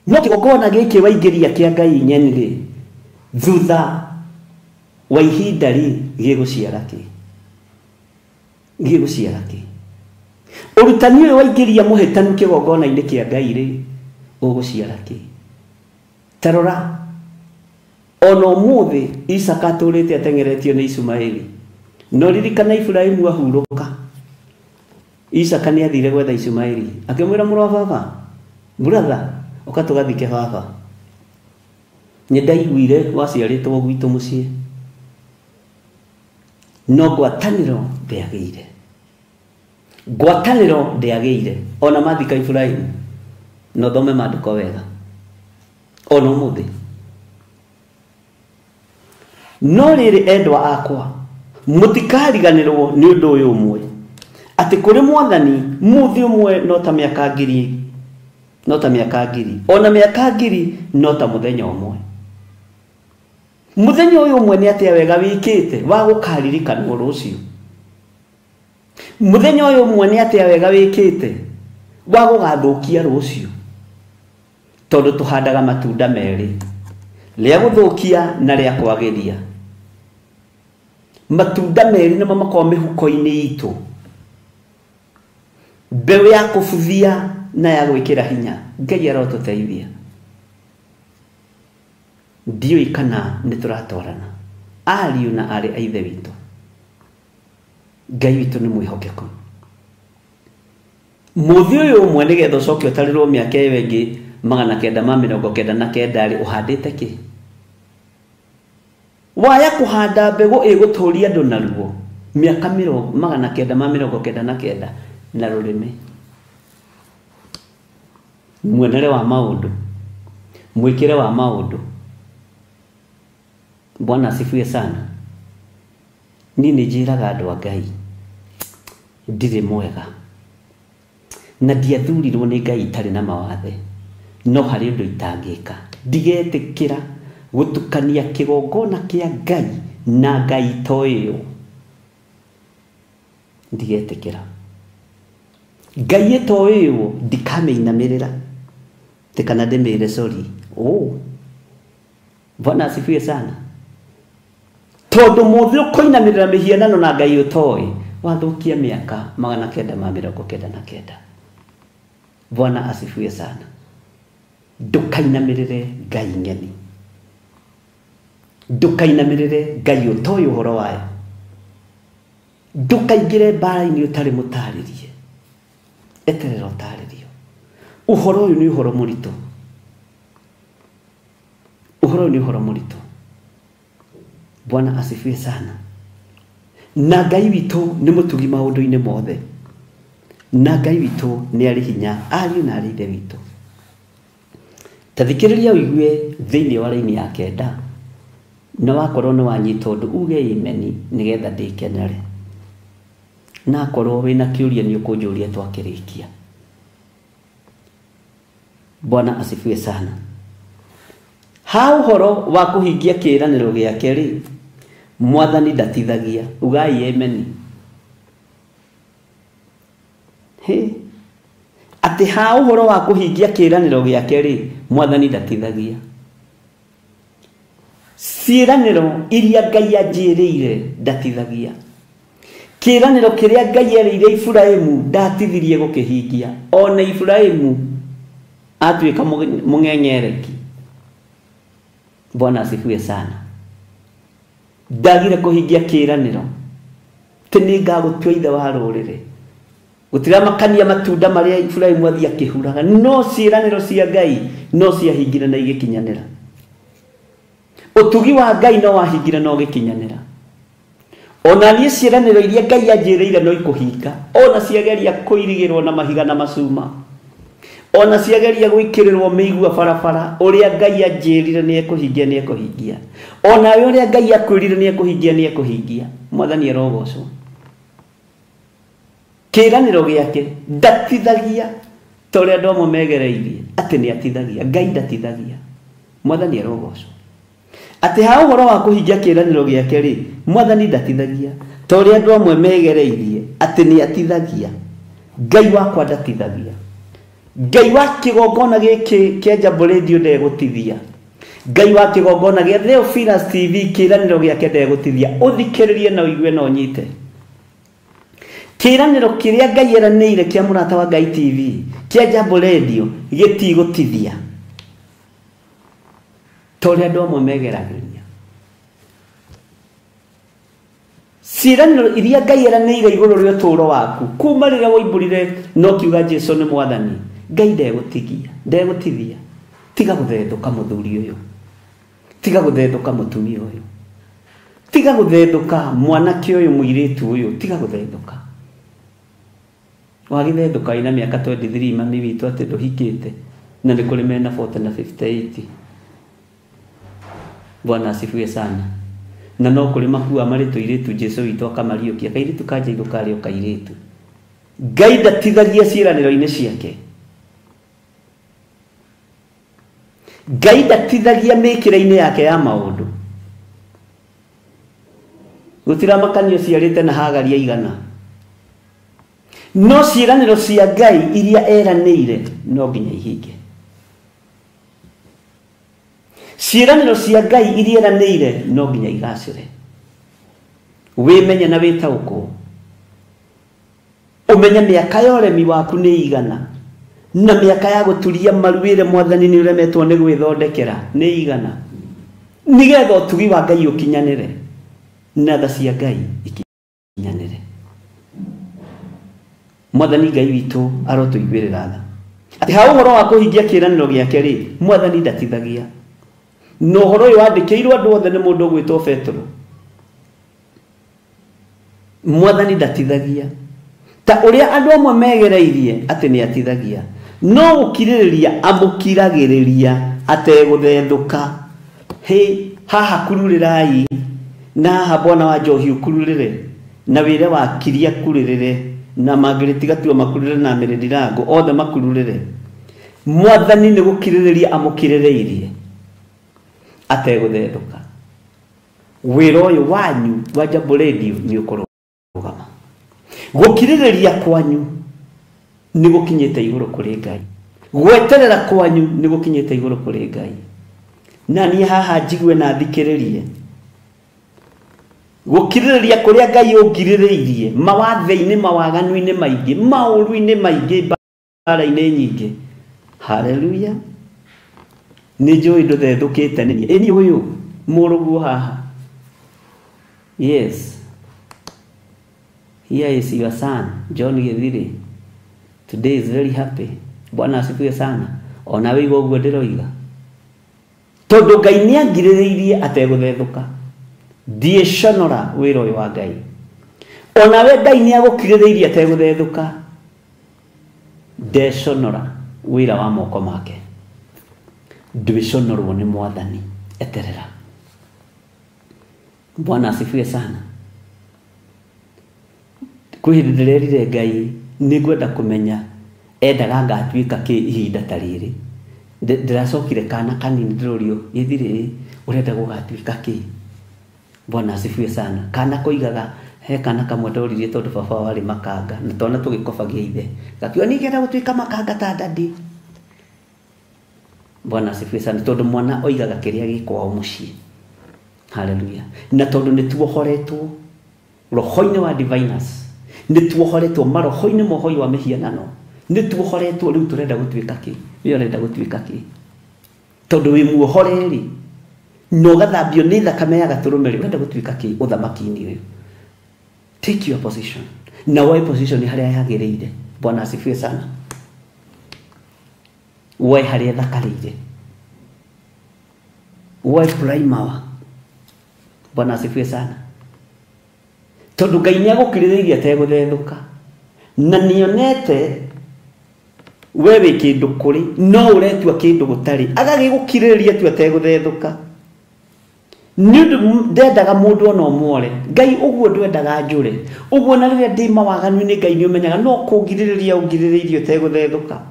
no kĩgongona gĩkĩ waingĩria kĩa Ngai nyeni-rĩ thutha wa ihinda gĩgũciara kĩ ũrutani ũyũ waingĩria mũhĩtanu kĩgongona-inĩ kĩa Ngai-rĩ ũgũciara kĩ tarora ona ũmũthĩ Isaka atũrĩte ateng'eretio nĩ Ishumaeli no ririkana Ibrahimu ahurũka Isaka nĩ athire gwetha Ishumaeli akĩmwĩra mũrũ wa baba brother ũka tũgathike baba nĩ ndaiguire waciarĩtwo gwitũ mũciĩ no ngwatanĩro ndĩagĩire ona mathika Ibrahimu no thome maandĩko wega ona ũmũthĩ no rĩrĩ endwa akwa mũtikariganĩrwo nĩ ũndũ ũyũ ũmwe atĩ kũrĩ Mwathani mũthĩ ũmwe no ta mĩaka ngiri ona mĩaka ngiri no ta mũthenya ũmwe mũthenya ũyũ ũmwe nĩ atĩa wega wĩkĩte wa gũkaririkanwo rũciũ mũthenya ũyũ ũmwe nĩ atĩa wega wĩkĩte wa gũgathũkia rũciũ tondũ tũhandaga matunda merĩ rĩa gũthũkia na rĩa kwagĩria matunda merĩ nĩmo makoragwo mĩhuko-inĩ itũ mbeũ ya kũbuthia na ya gwĩkĩra hinya Ngai arotũteithia ndiũĩ kana nĩ tũratwarana ariũ na arĩ a ithe witũ Ngai witũ nĩ mwĩhokeku mũthĩ ũyũ ũmwe nĩgetha ũcoke ũtarĩrwo mĩaka ĩyo ĩngĩ 999 ũhandĩte kĩ waya kũhanda mbegũ ĩgũtũria andũ naruo mĩaka 999 na rũrĩmĩ muonere wa maũndũ mwĩkĩre wa maũndũ Bwana asifiwe sana nini njĩraga andũ a Ngai ndirĩ mwega na ndiathurirwo nĩ Ngai itarĩ na mawathe no harĩ ũndũ itangĩka ndigetĩkĩra gũtukania kĩgongona kĩa Ngai na Ngai toĩyo ndigetĩkĩra Ngai toĩyo ndikamĩinamĩrĩra tikana ndĩmĩre sorry Bwana asifiwe sana tondũ mũthĩ ũkoinamĩrĩra mĩhianano na Ngai ũtoĩ wathũkia mĩaka 999 Bwana asifiwe sana ndũkainamĩrĩre Ngai ng'eni ndũkainamĩrĩre Ngai ũtoĩ ũhoro wayo ndũkaingĩre mbara-inĩ ũtarĩ mũtarĩrie eterera ũtarĩrio ũhoro ũyũ nĩ ũhoro mũritũ Bwana asifiwe sana na Ngai witũ nĩ mũtugi maũndũ-inĩ mothe na Ngai witũ nĩ arĩ hinya ariũ na arĩ ithe witũ tathikĩrĩria ũigue thĩinĩ wa raini ya 9 na wakorwo nĩ wanyita ũndũ uge imeni nĩgetha ndĩkenere na akorwo wĩna kĩũria nĩ ũkũnjũria twakĩrĩkia Bwana asifiwe sana ha ũhoro wa kũhingia kĩĩranĩro gĩake rĩ Mwathani ndatithagia ugai ameni atĩ ha ũhoro wa kũhingia kĩĩranĩro gĩake rĩ Mwathani ndatithagia ciĩranĩro iria Ngai anjĩrĩire ndatithagia kĩĩranĩro kĩrĩa Ngai erĩire Ibrahimu ndatithirie gũkĩhingia ona Ibrahimu atuĩka mũng'eng'ereki Bwana asifiwe sana ndagire kũhingia kĩĩranĩro tĩ ngagũtua ithe wa rũrĩrĩ gũtiramakania matunda marĩa Ibrahimu athia kĩhuraga no ciĩranĩro cia Ngai no ciahingire na igĩkinyanĩra ũtugi wa Ngai no wahingire no gĩkinyanĩra ona niĩ ciĩranĩro iria Ngai anjĩrĩire no ikũhinga ona ciageria kũirigĩrwo na mahiga na macuma ona ciageria gwikirirwo miigua barabara uria Ngai anjirire ni ekuhingia ona we uria Ngai akwirire ni ekuhingia mwathani arogocwo kiraniro giake ndatithagia tore andu amwe megereirie ati ni atithagia Ngai ndatithagia mwathani arogocwo ati ha uhoro wa kuhingia kiraniro giake ri mwathani ndatithagia tore andu amwe megereirie ati ni atithagia Ngai wakwa ndatithagia Ngai wa kigongona giki kia Jambo Radio ndegutithia Ngai wa kigongona gia Theophilus TV kiraniro giake ndegutithia uthikiririe na uigue na unyite kiraniro kiria Ngai eranĩire kia mũrata wa Ngai TV kia Jambo Radio gitigutithia tore andu amwe megeragĩria ciĩranĩro iria Ngai eranĩire igũrũ rĩa ũtũũro waku kuma rĩrĩa woimbũrire no kiuga Jesũ nĩ mwathani Ngai ndegũtithia tiga gũthethũka mũthuri ũyũ tiga gũthethũka mũtumia ũyũ tiga gũthethũka mwanake ũyũ mũirĩtu ũyũ tiga gũthethũka wagĩthethũka ina mĩaka 23 mami witũ atĩ ndũhikĩte na nĩ kũrĩ mena 40 na 58 Bwana asifiwe sana na no kũrĩ makua marĩ tũirĩtu Jesũ witũ akamariũkia kairĩtu kanjairũ karĩo kairĩtu Ngai ndatithagia ciĩranĩro-inĩ ciake Ngai ndatithagia mĩkĩre-inĩ yake ya maũndũ gũtiramakanio ciarĩte na hagaria igana no ciĩranĩro cia Ngai iria eranĩire no nginya ihinge ciĩranĩro cia Ngai iria eranĩire no nginya igacĩre wĩmenye na wĩtaũkwo umenye mĩaka ya ũremi waku nĩ igana na mĩaka ya gũturia maruĩre mwathani nĩ ũremetwo nĩ gwĩthondekera nĩ igana nĩgetha ũtugi wa Ngai ũkinyanĩre na tha cia Ngai ikinyanĩre mwathani Ngai witũ arotũiguĩrĩra tha atĩ ha ũhoro wa kũhingia kĩĩranĩro gĩake rĩ mwathani ndatithagia no ũhoro ũyũ wandĩkĩirwo andũ othe nĩ mũndũ ũgwĩtwo Petro mwathani ndatithagia ta ũrĩa andũ amwe megereirie atĩ nĩ atithagia no gũkirĩrĩria amũkiragĩrĩria ategũthethũka haha kururĩrai na haha Bwana wa njohi ũkururĩre na wĩre wa kiria kurĩrĩre na Margaret Gatua makururĩre na Mĩrĩndirango othe makururĩre mwathani nĩ gũkirĩrĩria amũkirĩrĩirie ategũthethũka wĩra ũyũ wanyu wa Jambo Radio nĩ ũkũrũgama gũkirĩrĩria kwanyu nĩ gũkinyĩte igũrũ kũrĩ Ngai gweterera kwanyu nĩ gũkinyĩte igũrũ kũrĩ Ngai na niĩ haha njigue na thikĩrĩrie gũkirĩrĩria kũrĩa Ngai ũngirĩrĩirie mawathe-inĩ mawaganu-inĩ maingĩ maũru-inĩ maingĩ mbara-inĩ nyingĩ haleluya nĩ njũĩ ndũthethũkĩte nĩ ĩni ũyũ mũrũguo haha yes here is your son John Githiri today is very happy Bwana asifiwe sana ona wĩigua ũguo ndĩroiga tondũ Ngai nĩ angirĩrĩirie ategũthethũka ndiĩconora wĩra ũyũ wa Ngai ona we Ngai nĩ agũkirĩrĩirie ategũthethũka ndeconora wĩra wa moko make ndwĩconorwo nĩ mwathani eterera Bwana asifiwe sana kwĩ hĩndĩ ndĩrerire Ngai nĩngwenda kũmenya endaga ngatuĩka kĩ ihinda ta rĩrĩ ndĩracokire kana kanini ndĩrorio Githiri ũrenda gũgatuĩka kĩ Bwana asifiwe sana kana koigaga he kana kamwe ndoririe tondũ baba warĩ makanga na twana tũgĩkobagia ithe gakiuga nĩngenda gũtuĩka makanga ta dadi Bwana asifiwe sana tondũ mwana oigaga kĩrĩa gĩkwao mũciĩ haleluya na tondũ nĩ tuohoretwo roho-inĩ wa diviners nĩ tuohoretwo maroho-inĩ mohoi wa mĩhianano nĩ tuohoretwo rĩu tũrenda gũtuĩka kĩ we ũrenda gũtuĩka kĩ tondũ wĩ muohore-rĩ no gathambio nĩ thakame ya gatũrũme ũrenda gũtuĩka kĩ ũthamaki-inĩ ũyũ take your position na woe position harĩa yagĩrĩire Bwana asifiwe sana woe harĩa thakarĩire woe primawa Bwana asifiwe sana tondũ Ngai nĩ agũkirĩrĩirie ategũthethũka na nĩonete wewe kindu kuri no uretua kindu gutari agagigukiririria tu ateguthethuka nundu ndendaga mundu ono mwore Ngai uguo ndwendaga njure uguo na riria ndi mawaganu ni Ngai ni umenyaga no kungiririria ungiriririe uteguthethuka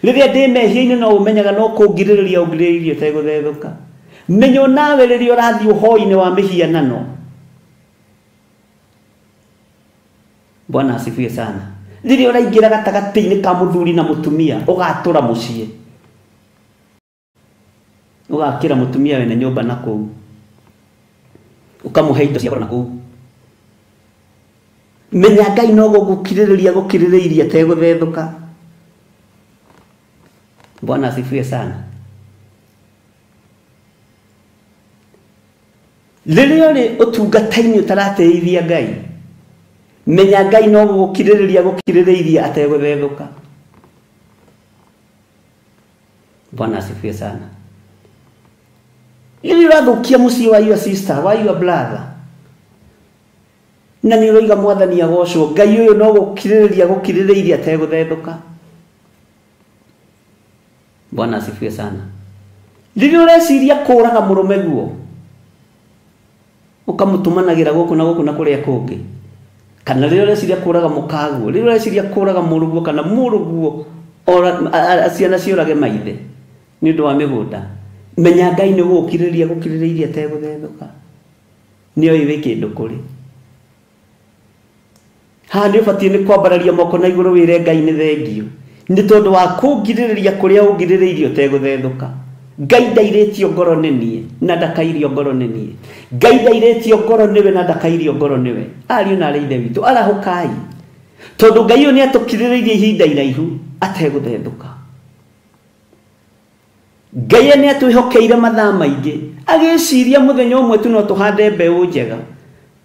riria ndi mehia-ini no umenyaga no kungiririria ungiriririe uteguthethuka menyo nawe riria urathi uhoi-ini wa mihianano. Bwana asifiwe sana. Riria uraingira gatagati-ini ka muthuri na mutumia ugatura mucii ugakira mutumia wene nyumba na kuu ukamuhe indo cia na kuu menya Ngai no gukiririria ateguthethuka. Bwana asifiwe sana. Riria uri utungata-ini utarateithia Ngai menya Ngai no gukiririria ateguthethuka. Bwana asifiwe sana. Ili rathukia mucii wa your sister wa your brother na ni uroiga mwathani agocwo Ngai uyu no gukiririria ateguthethuka. Bwana asifiwe sana. Riria ureciria kuraga murume guo ukamutumanagira guku na guku na kuria kungi kana riria ureciria kuraga mukaguo riria ureciria kuraga muruguo kana muruguo ciana ciurage maithe ni undu wa migunda menya Ngai ni gukiririria ateguthethuka ni oi wi kindu kuri ha ni ubatie ni kwambararia moko na iguru wire Ngai ni thengio ni tondu wa kungiririria kuria ungiriririe uteguthethuka. Ngai ndairitio ngoro ni nie na ndakairio ngoro ni nie Ngai ndairitio ngoro niwe na ndakairio ngoro niwe ariu na ari ithe witu arahukai tondu Ngai uyu ni atukiriririe ihinda iraihu ateguthethuka. Ngai ni atwihokeire mathaa maingi agiciria muthenya umwe tu no tuhande mbeu njega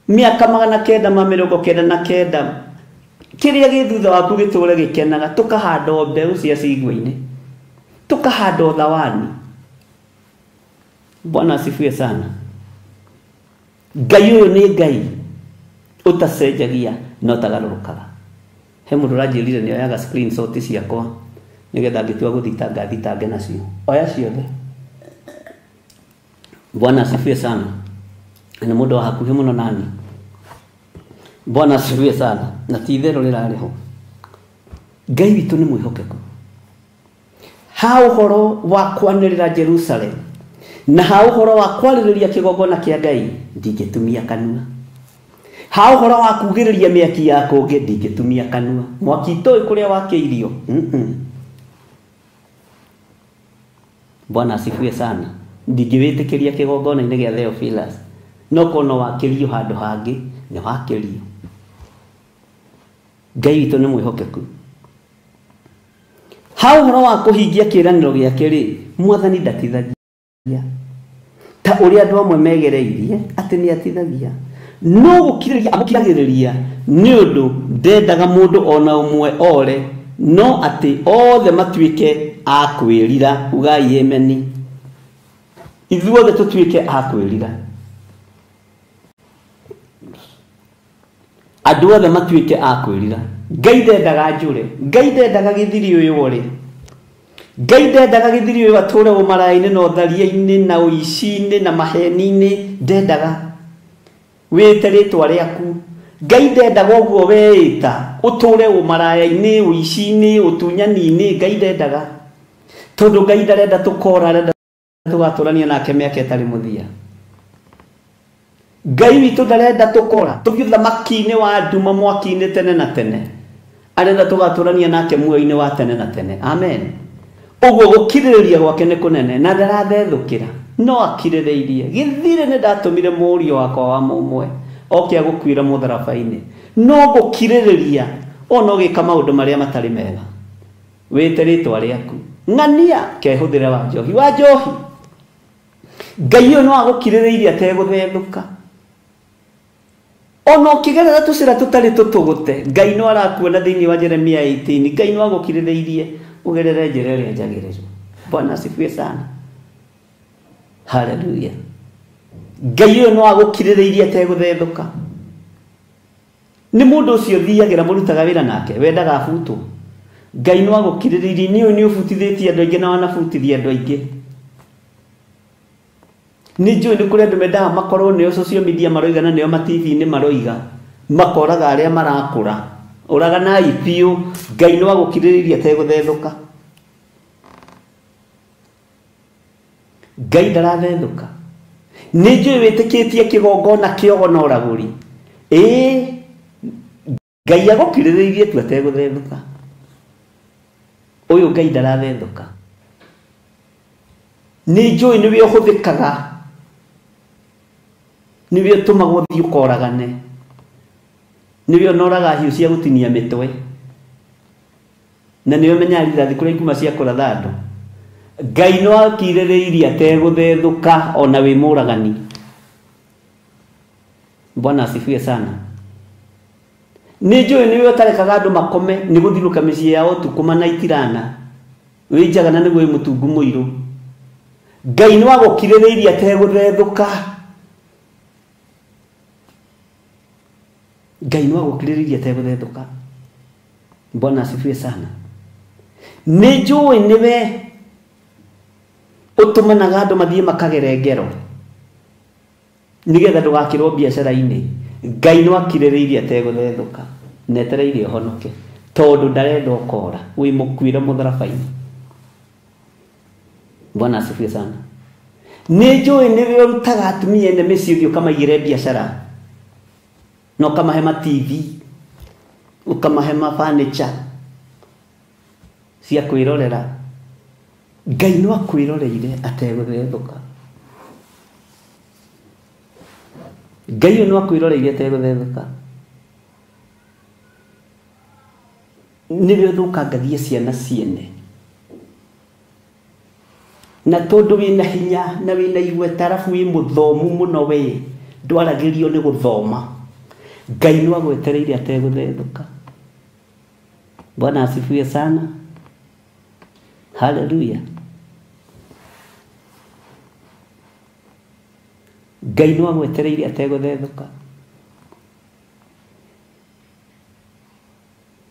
miaka 999 kiria githutha waku giture gikenaga tukahanda mbeu cia cingwa-ini tukahanda thawani. Bwana asifiwe sana. Ngai uyu ni Ngai utacenjagia no tagarurukaga. He mundu ranjirire ni oyaga screenshot ciakwa nigetha ngitua guthitange nacio oya ciothe. Bwana asifiwe sana. Ni mundu wa hakuhi muno nani. Bwana asifiwe sana. Na ti itherũ rirariho Ngai witu ni mwihokeku ha uhoro wa kwanirira Jerusalem na ha uhoro wa kwaririria kigongona kia Ngai ndingitumia kanua ha uhoro wa kugiriria miaki ya kungi ndingitumia kanua mwaki toi kuria wakiirio Bwana asifiwe sana. Ndingiwitikiria kigongona-ini gia Theophilus no kono wakirio handu hangi ni wakirio. Ngai witu ni mwihokeku ha uhoro wa kuhingia kiraniro giake ri mwathani ndatithagia ta uria andu amwe megereirie ati ni atithagia no gukiririria amukiragiriria ni undu ndendaga mundu ona umwe ore no ati othe matuike akwirira ugai ameni ithuothe tutuike akwirira andu othe matuike akwirira. Ngai ndendaga njure Ngai ndendaga githiri uyu uri Ngai ndendaga githiri uyu ature umaraini na utharia-ini na uici-ini na maheni-ini ndendaga wite ritwa riaku Ngai ndendaga uguo weita uture umaraya-ini uici-ini utunyani-ini Ngai ndendaga tondu Ngai ndarenda tukora arenda tugaturania nake miaka itari muthia. Ngai witu ndarenda tukora tuthie thamaki-ini wa nduma mwaki-ini tene na tene arenda tugaturania nake muoyo-ini wa tene na tene. Amen. Uguo gukiririria gwake ni kunene na ndarathethukira no akiririirie githire ni ndatumire murio wakwa wa mumwe okia gukwira mutharaba-ini no gukiririria ono gika maundu maria matari mega wite ritwa riaku ng'ania kehuthire wa njohi Ngai uyu no agukiririirie ateguthethuka ono kigerera tucira tutari tutugute Ngai no arakuona thiini wa Jeremia 18 Ngai no agukiririirie ugerere njira iria njagiriru. Bwana asifiwe sana. Haleluya. Ngai uyu no agukiririirie ateguthethuka ni mundu ucio thiagira murutaga wira nake wendaga abutwo Ngai no agukiriririe ni ubutithĩtie andũ aingĩ na wanabutithia andũ aingĩ. Nĩ njũĩ nĩ kũrĩ andũ mendaga makorwo nĩo social media maroiga na nĩo TV-inĩ maroiga makoraga arĩa marakũra. Ũraganai biũ, Ngai no agukiriririe ategũthethũka. Ngai ndarathethũka. Nĩ njũĩ wĩtĩkĩtie kĩgongona kĩogona ũragũri. Ngai agukiriririe tu ategũthethũka. Ũyũ Ngai ndarathethũka. Nĩ njũĩ nĩwe ũhũthĩkaga, nĩwe ũtũmagwo thiĩ ũkoragane, nĩwe ũnoraga hiũ cia gũtinia mĩtwe, na nĩwe ũmenyaga rithathi kũrĩa ikuma cia kũratha andũ. Ngai no akirĩrĩirie ategũthethũka ona wĩ mũragani. Bwana asifiwe sana. Nĩ njũĩ nĩwe ũtarekaga andũ makome nĩ gũthiũrũka mĩciĩ yao ũtukũ mana itirana, wĩnjagana nĩguo wĩ mũtungu mũirũ. Ngai no agukirĩrĩirie ategũthethũka. Ngai no agukirĩrĩirie ategũthethũka. Bwana asifiwe sana. Nĩ njũĩ nĩwe ũtũmanaga andũ mathiĩ makagere ngero nĩgetha ndũgakĩrwo biacara-inĩ. Ngai no akirĩrĩirie ategũthethũka na etereire ũhonoke tondũ ndarenda ũkora wĩ mũkuĩre mũtharaba-inĩ. Bwana asifiwe sana. Nĩ njũĩ nĩwe ũrutaga atumia ene mĩciĩ ũthiĩ ũkamaigĩre biacara na ũkamahe TV, ũkamahe furniture cia kwĩrorera. Ngai no akwĩroreire ategũthethũka. Ngai no akwĩroreire ategũthethũka. Nĩwe ũthũkangagia ciana ciene. Na tondũ wĩna hinya na wĩna igweta arabu wĩ mũthomu mũno we ndwaragĩrio nĩ gũthoma, Ngai no agwetereire ategũthethũka. Bwana asifiwe sana. Hallelujah. Ngai no agwetereire ategũthethũka.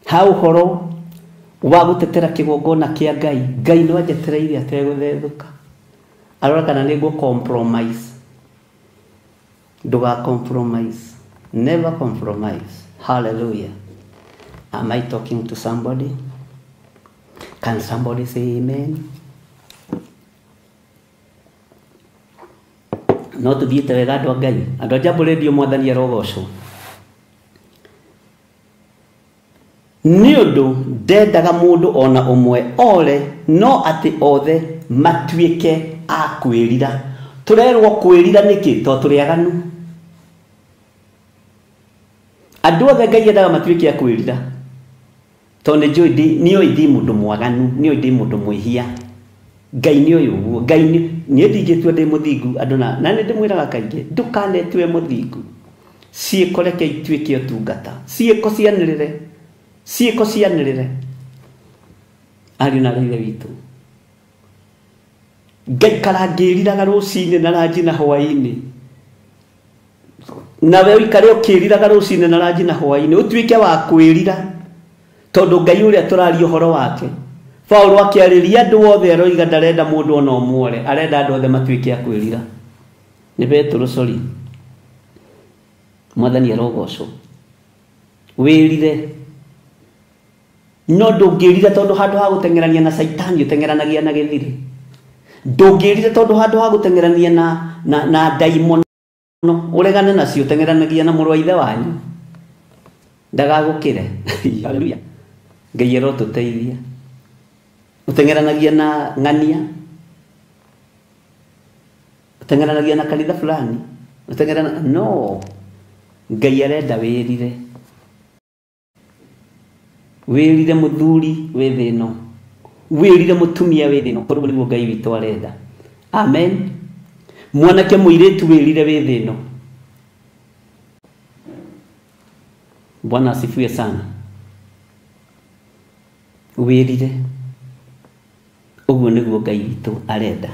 Ha ũhoro wa gũtetera kĩgongona kĩa Ngai, Ngai no ajetereire ategũthethũka. Arora kana nĩguo compromise. Ndũga compromise. Never compromise. Hallelujah. Am I talking to somebody? Can somebody say amen? No tuthiĩte wega andũ a Ngai. Andũ a Jambo Radio Mwathani arogocwo. Nĩ ũndũ ndendaga mũndũ ona ũmwe ore, no atĩ othe matuĩke a kwĩrira. Tũrerwo kwĩrira nĩkĩ? Tondũ tũrĩ aganu. Andũ othe Ngai endaga matuĩke a kwĩrira. Tondũ nĩoĩ ndi mũndũ mwaganu, nĩoĩ ndi mũndũ mwĩhia. Ngai nĩoĩ ũguo. Ngai niĩ ndingĩtua ndĩ mũthingu andũ na nĩ ndĩmwĩraga kaingĩ ndũkanetue mũthingu. Ciĩko reke ituĩke ũtungata. Ciĩko cianĩrĩre. Ciĩko cianĩrĩre. Ariũ na aarĩ witũ. Ngai karangĩriraga rũcinĩ na ranji na hwaĩ-inĩ. Nawe ũikare ũkĩriraga rũcinĩ na ranji na hwaĩ-inĩ ũtuĩke wa kwĩrira. Tondũ Ngai ũrĩa tũraria ũhoro wake. Paulo akĩarĩria andũ othe aroiga ndarenda mũndũ ona ũmwe, arenda andũ othe matuĩke a kwĩrira. Nĩ Petro sorry. Mwathani arogocwo. Wĩrire. No ndũngĩrira tondũ handũ ha gũtengerania na Saitani ũtengeranagia na gĩthiri. Ndũngĩrira tondũ handũ ha gũtengerania na daimono ũregane nacio ũtengeranagia na mũrũ wa ithe wanyu. Ndagagũkĩre. Haleluya. Ngai arotũteithia. Ũtengeranagia na ng'ania. Ũtengeranagia na kanitha fulani. No. Ngai arenda wĩrire. Wĩrire mũthuri wĩ thĩ ĩno. Wĩrire mũtumia wĩ thĩ ĩno. Tondũ nĩguo Ngai witũ arenda. Amen. Mwanake mũirĩtu wĩrire wĩ thĩ ĩno. Bwana asifiwe sana. Wĩrire. Ũguo nĩguo Ngai witũ arenda.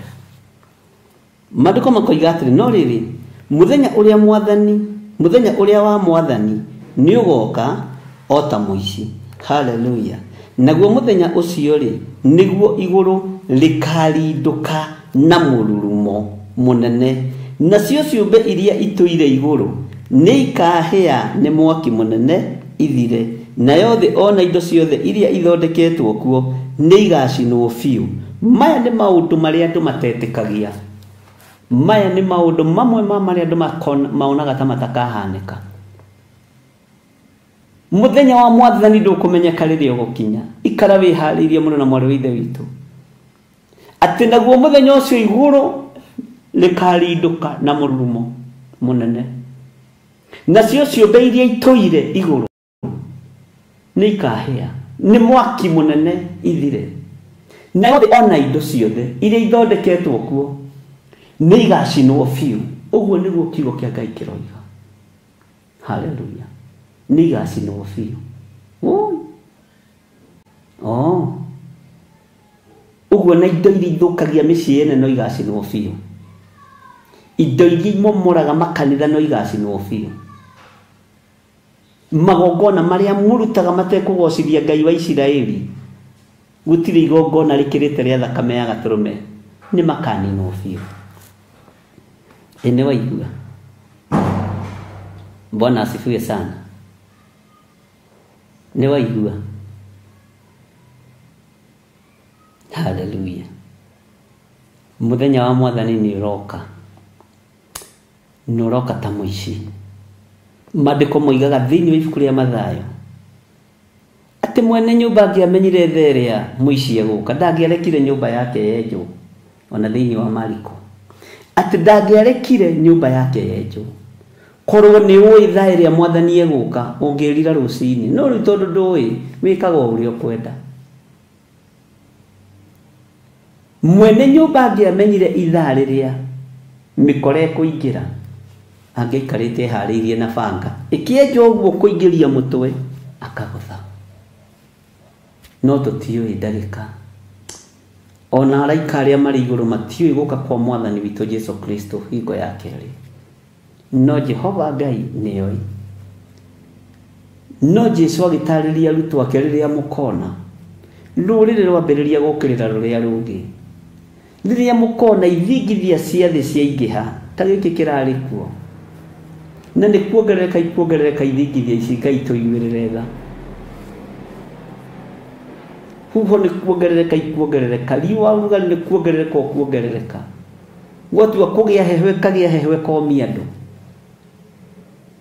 Maandĩko makoiga atĩrĩ, no rĩrĩ mũthenya ũrĩa wa Mwathani nĩ ũgoka o ta mũici. Hallelujah. naguo muthenya ucio ri niguo iguru rikarinduka na mururumo munene, nacio ciumbe iria ituire iguru ni ikahia ni mwaki munene ithire, nayo thĩ ona indo ciothe iria ithondeketwo kuo ni igacinwo biũ. Maya ni maundu maria andu matetĩkagia, maya ni maundu mamwe ma maria andu maonaga ta matakahanika. Muthenya wa Mwathani ndũkũmenyeka rĩrĩa ũgũkinya. Ikara wĩharĩirie mũno na mwarĩ wa ithe witũ atĩ naguo muthenya ũcio igũrũ rĩkarindũka na mũrurumo mũnene, nacio ciũmbe iria itũire igũrũ nĩ ikahĩa nĩ mwaki mũnene ithire, nayo thĩ ona indo ciothe iria ithondeketwo kuo nĩ igacinwo biũ. Ũguo nĩguo kiugo kĩa Ngai kĩroiga. Haleluya. Nĩ igacinwo biũ. Ũguo na indo iria ithũkagia mĩciĩ ene no igacinwo biũ. Indo iria imomoraga makanitha no igacinwo biũ. Magongona maria murutaga matekũgocithia Ngai wa Isiraeli, gũtirĩ igongona rĩkĩrĩte rĩa thakame ya gatũrũme, nĩ makaninwo biũ. Ene waigua. Bwana asifiwe sana. Nĩ waigua. Haleluya. Muthenya wa Mwathani nĩ ũroka. Nĩ ũroka ta mũici. Maandĩko moigaga thĩinĩ wa ibuku rĩa Mathayo atĩ mwene nyũmba angĩamenyire thaa ĩrĩa mũici egũka ndangĩarekire nyũmba yake yenjwo. Ona thĩinĩ wa Mariko atĩ ndangĩarekire nyũmba yake yenjwo. Korwo nĩ ũĩ thaa ĩrĩa Mwathani egũka ũngĩrira rũcinĩ, no rĩu tondũ ndũĩ wĩkaga ũrĩa ũkwenda. Mwene nyũmba angĩamenyire ithaa rĩrĩa mĩkora ĩkũingĩra angĩikarĩte harĩirie na banga ĩkĩenjwo ũguo kũingĩria mũtwe akagũtha. No tũtiũĩ ndagĩka, ona araika arĩa marĩ igũrũ matiũĩ gũka kwa Mwathani witũ Jesu Kristo hingo ya kerĩ. No Jehova Ngai nĩoĩ. No Jesu agĩtarĩria arutwo ake rĩrĩa mũkona rũrĩrĩ rwambĩrĩria gũkĩrĩra rũrĩa rũngĩ, rĩrĩa mũkona ithingithia cia thĩ ciaingĩha ta gĩkĩ kĩrarĩ kuo, na nĩ kuongerereka ithingithia ici Ngai tũiguĩrĩre tha. Huho nĩ kuongerereka, riũa ũrugarĩ nĩ kuongerereka. Gwatua kũgĩa heho ĩkagĩa heho ĩkomia andũ,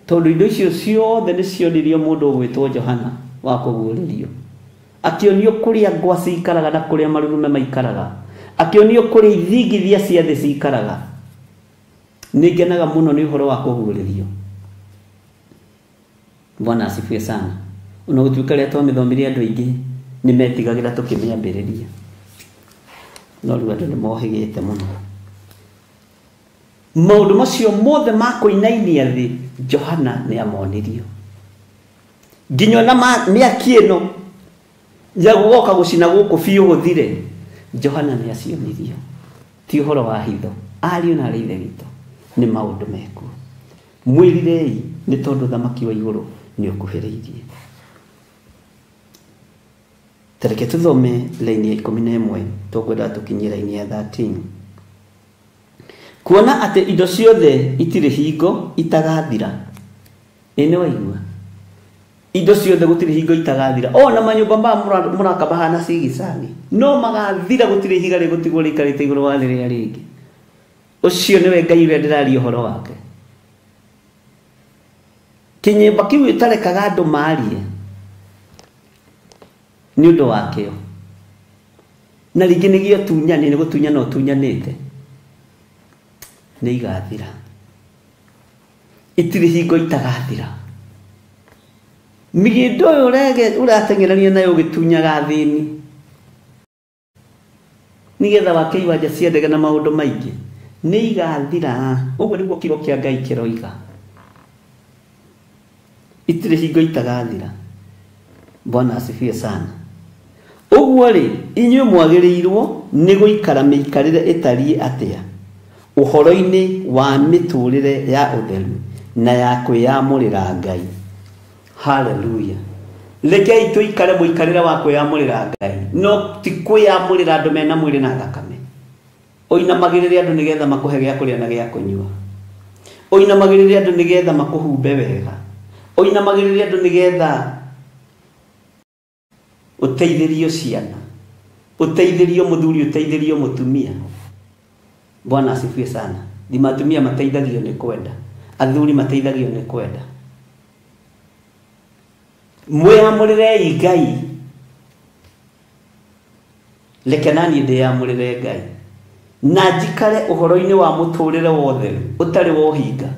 tondũ indo icio ciothe nĩ cionirio mũndũ ũgwĩtwo Johana wa kũguũrĩrio, akĩonio kũrĩa ngwacĩ ikaraga na kũrĩa marurume maikaraga, akĩonio kũrĩa ithingithia cia thĩ cikaraga. Nĩ ngenaga mũno nĩ ũhoro wa kũguũrĩrio. Bwana asifiwe sana. Ona gũtuĩka rĩrĩa twamĩthomire andũ aingĩ nĩ metigagĩra tũkĩmĩambĩrĩria, no rĩu andũ nĩ mohĩgĩte mũno. Maũndũ macio mothe ma kũinainia thĩ Johana nĩ amonirio, nginya na mĩaki ĩno ya gũgoka gũcina gũkũ biũ gũthire Johana nĩ acionirio. Ti ũhoro wa hitho. Ariũ na arĩ ithe witũ nĩ maũndũ mekuo. Mwĩrirei nĩ tondũ thamaki wa igũrũ nĩ ũkuhĩrĩirie. Tareke tũthome laini ya 11 tũkwenda tũkinyie laini ya 13. Kuona atĩ indo ciothe itirĩ hingo itagathira. Ene waigua. Indo ciothe gũtirĩ hingo itagathira. Ona manyũmba ma mũraka bahana cigicani no magathira, gũtirĩ ihiga rĩgũtigwo rĩikarĩte igũrũ wa rĩrĩa rĩngĩ. Ũcio nĩwe Ngai ũrĩa ndĩraria ũhoro wake. Kĩnyĩmba kĩu gĩtarekaga andũ maarie nĩ ũndũ wakĩo, na rĩngĩ nĩgĩo tunyani, nĩ gũtunyana ũtunyanĩte, nĩ igathira. Itirĩ hingo itagathira. Mĩgĩndo ũyũ ũrateng'erania nayo ũgĩtunyaga thĩni nĩgetha wake iwanja cia ndege na maũndũ maingĩ nĩ igathira. Ũguo nĩguo kiugo kĩa Ngai kĩroiga. Itirĩ hingo itagathira. Bwana asifiwe sana. Ũguo rĩ, inyuĩ mwagĩrĩirwo nĩ gũikara mĩikarĩre ĩtariĩ atĩa ũhoro-inĩ wa mĩtũrĩre ya ũtheru na ya kwĩyamũrĩra Ngai. Haleluya. Rekei tuikare muikarira wa kwiyamurira Ngai no ti kwiyamurira andu mena mwiri na thakame. Oinamagirire andu nigetha makuhe gya kuria na gya kunyua. Oinamagirire andu nigetha makuhumbe wega. Oinamagirire andu nigetha uteithirio ciana, uteithirio muthuri, uteithirio mutumia. Bwana asifiwe sana. Matumia mateithagio ni kwenda, athuri mateithagio ni kwenda. Mwiyamurire Ngai. Lekenani ndiyamurire Ngai na njikare uhoro-ini wa muturire wothe utari wohinga.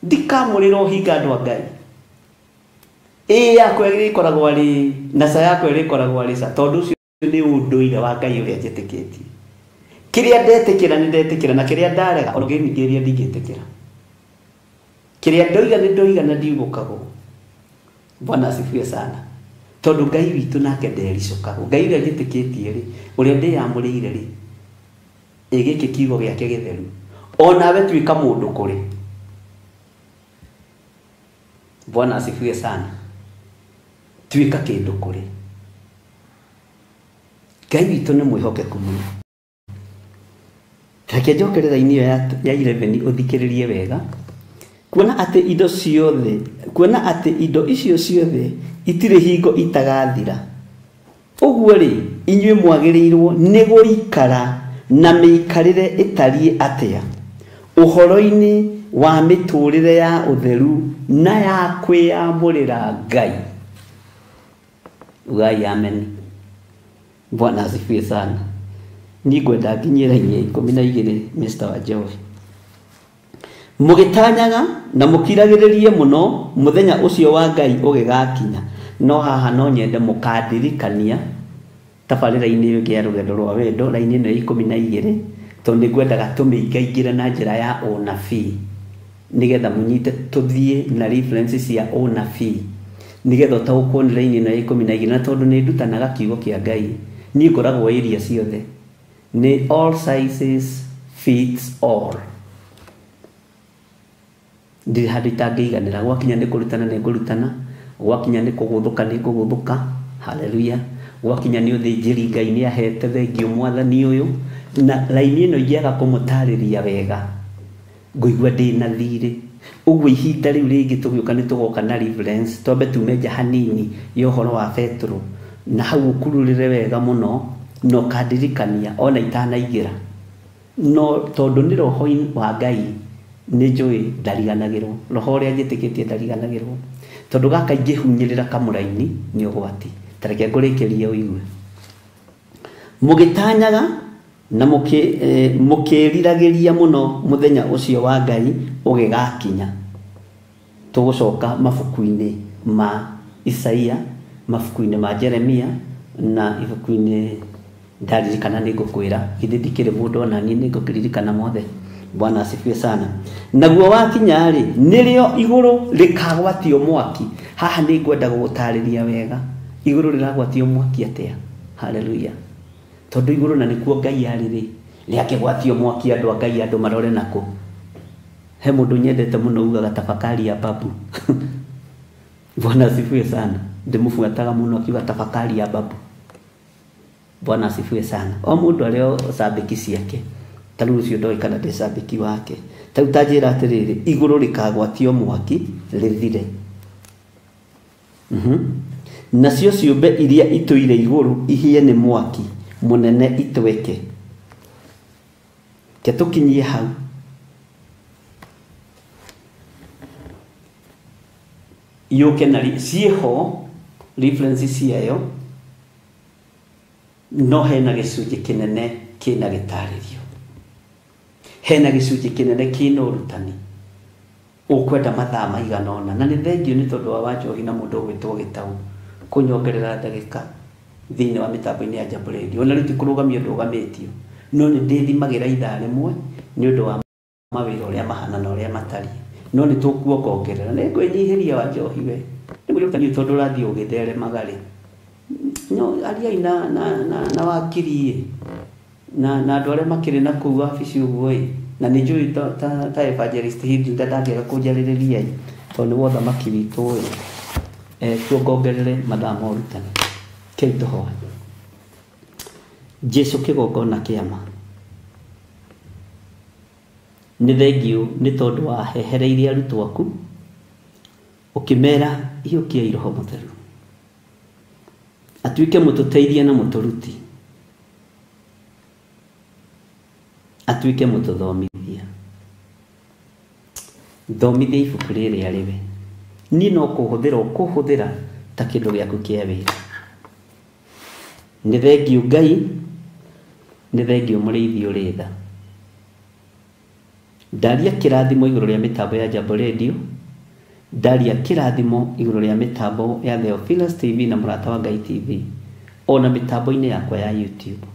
Ndikamurira uhinga andu a Ngai. Yakwa irikoragwo ari naca yakwa irikoragwo ari ca tondu ucio ni unduire wa Ngai uria njitikitie. Kiria ndetikira ni ndetikira na kiria ndarega onoge ningiria ndingitikira. Kiria ndoiga ni ndoiga na ndiugukagwo. Bwana asifiwe sana. Tondu Ngai witu nake ndericokago. Ngai uria njitikitie ri uria ndiyamurire ri igiki kiugo giake githeru. Onawe tuika mundu kuri. Bwana asifiwe sana. Tuika kindu kuri. Ngai witu ni mwihokeku muno. Reke njokerera ini ya 11 uthikiririe wega. Kuona ati indo ciothe, kuona ati indo icio ciothe itire hingo itagathira. Uguo ri inyuĩ mwagĩrĩirwo nĩ gũikara na mĩikarĩre ĩtariĩ atia ũhoro-inĩ wa mĩtũrĩre ya ũtheru na ya kwĩyamũrĩra Ngai. Ugai amen. Bwana asifiwe sana. Ni ngwenda nginyĩra inya 12 Mr. Wanjohi. Mugitanyaga na mukiragiririe muno muthenya ucio wa Ngai ugigakinya. No haha no nyende mukandirikania tabarĩra-inĩ ĩyo ya rũgendo rwa wendo raini ĩno ya 12 tondu nĩngwendaga tũmĩingaingĩre na njĩra ya ũnabii nigetha munyite tuthie na references cia ũnabii nigetha ũtaũkwo nĩ raini ĩno ya 12 na tondu nĩ ndutanaga kiugo kĩa Ngai niĩ ngoragwo area ciothe ni all sizes fits all. Ndi hadi tangĩiganĩra gwakinya nĩ kũrutana nĩ ngũrutana, gwakinya nĩ kũgũthũka nĩ ngũgũthũka. Haleluya. Gwakinya nĩ ũthĩnjĩri Ngai nĩ ahete thengio mwathani ũyũ na raini ĩno ingĩaga kũmũtarĩria wega ngũigua ndĩ na thirĩ. Ũguo ihinda rĩu rĩngĩ tũgĩũka nĩ tũgoka na reference twambe tume nja hanini ya ũhoro wa Petro na hau ũkururĩre wega mũno no kandirikania ona itanaingĩra no tondu nĩ roho wa Ngai nĩ njũĩ ndariganagĩrwo. Roho ũrĩa njĩtĩkĩtie ndariganagĩrwo tondu gaka ingĩhunyĩrĩra kamũra-inĩ nĩ ũgwati. Tareke ngũrĩkĩrie ũigue. Mũgĩtanyaga na mũkĩriragĩria mũno mũthenya ũcio wa Ngai ũgĩgakinya. Tũgũcoka mabuku-inĩ ma Isaia, mabuku-inĩ ma Jeremia na ibuku-inĩ ndaririkana nĩ ngũkwĩra githĩ ndikĩrĩ mũndũ ona niĩ nĩ ngũkĩririkana mothe. Bwana asifiwe sana. Naguo wakinya rĩ nĩrĩo igũrũ rĩkagwatio mwaki. Haha nĩ ngwenda gũgũtarĩria wega igũrũ rĩragwatio mwaki atia. Haleluya. Tondu igũrũ na nĩkuo Ngai arĩ rĩ rĩakĩgwatio mwaki andũ a Ngai andũ marore nako. He mũndũ nyendete mũno ugaga tafakari ya babu. Bwana asifiwe sana. Ndĩmũbuataga mũno akiuga tafakari ya babu. Bwana asifiwe sana. O mũndũ arĩ sabiki ciake. Taru ucio ndoi kana ndĩ sabiki wake. Tau tanjĩra atĩrĩrĩ igũrũ rĩkagwatio mwaki rĩthire. Nacio ciũmbe iria itũire igũrũ ihie nĩ mwaki mũnene itweke. Ke tũkinyie hau. Yũke na ciĩho references ciayo no hena gĩcunjĩ kĩnene kĩna gĩtarĩrio. Hena gĩcunjĩ kĩnene kĩna ũrutani. Ũkwenda mathaa maigana ũna na nĩ thengio nĩ tondũ wa Wanjohi na mũndũ ũgwĩtwo Gĩtaũ kũnyongerera ndagĩka thĩinĩ wa mĩtambo-inĩ ya Jambo Radio. Ona rĩu ti kũrũgamio ndũgamĩtio no nĩ ndĩthimagira ithaa rĩmwe nĩ ũndũ wa mawĩra ũrĩa mahana na ũrĩa matariĩ no nĩ tũkuongerera. Nĩ ngwĩnyihĩria Wanjohi we nĩ mũrutani tondũ ũrathiĩ ũgĩtheremaga rĩ no ariai na wakiri na andũ arĩa makĩrĩ na kũu wabici ũguo ĩ na nĩ njũĩ ta evangelist Hilda ndangĩaga kũnjarĩrĩria tondũ nĩ wothamaki witũ ũyũ. tuongongerere mathaa ma ũrutani. Kĩu tũhoe. Jesu kĩgongona kĩama, nĩ thengiũ nĩ tondũ wahehereirie arutwo aku ũkĩmera iyũkiai Roho Mũtheru atuĩke mũtũteithia na mũtũruti, atuĩke mũtũthomithia. Thomithia ibuku rĩrĩ arĩ we, niĩ no kũhũthĩra ta kĩndũ gĩaku kĩa wĩra. Nĩ thengiũ Ngai, nĩ thengiũ mũrĩithi ũrĩ tha. Ndaria kĩrathimo igũrũ rĩa mĩtambo ya Jambo Radio, ndaria kĩrathimo igũrũ rĩa mĩtambo ya Theophilus TV na Mũrata wa Ngai TV, ona mĩtambo-inĩ yakwa ya YouTube.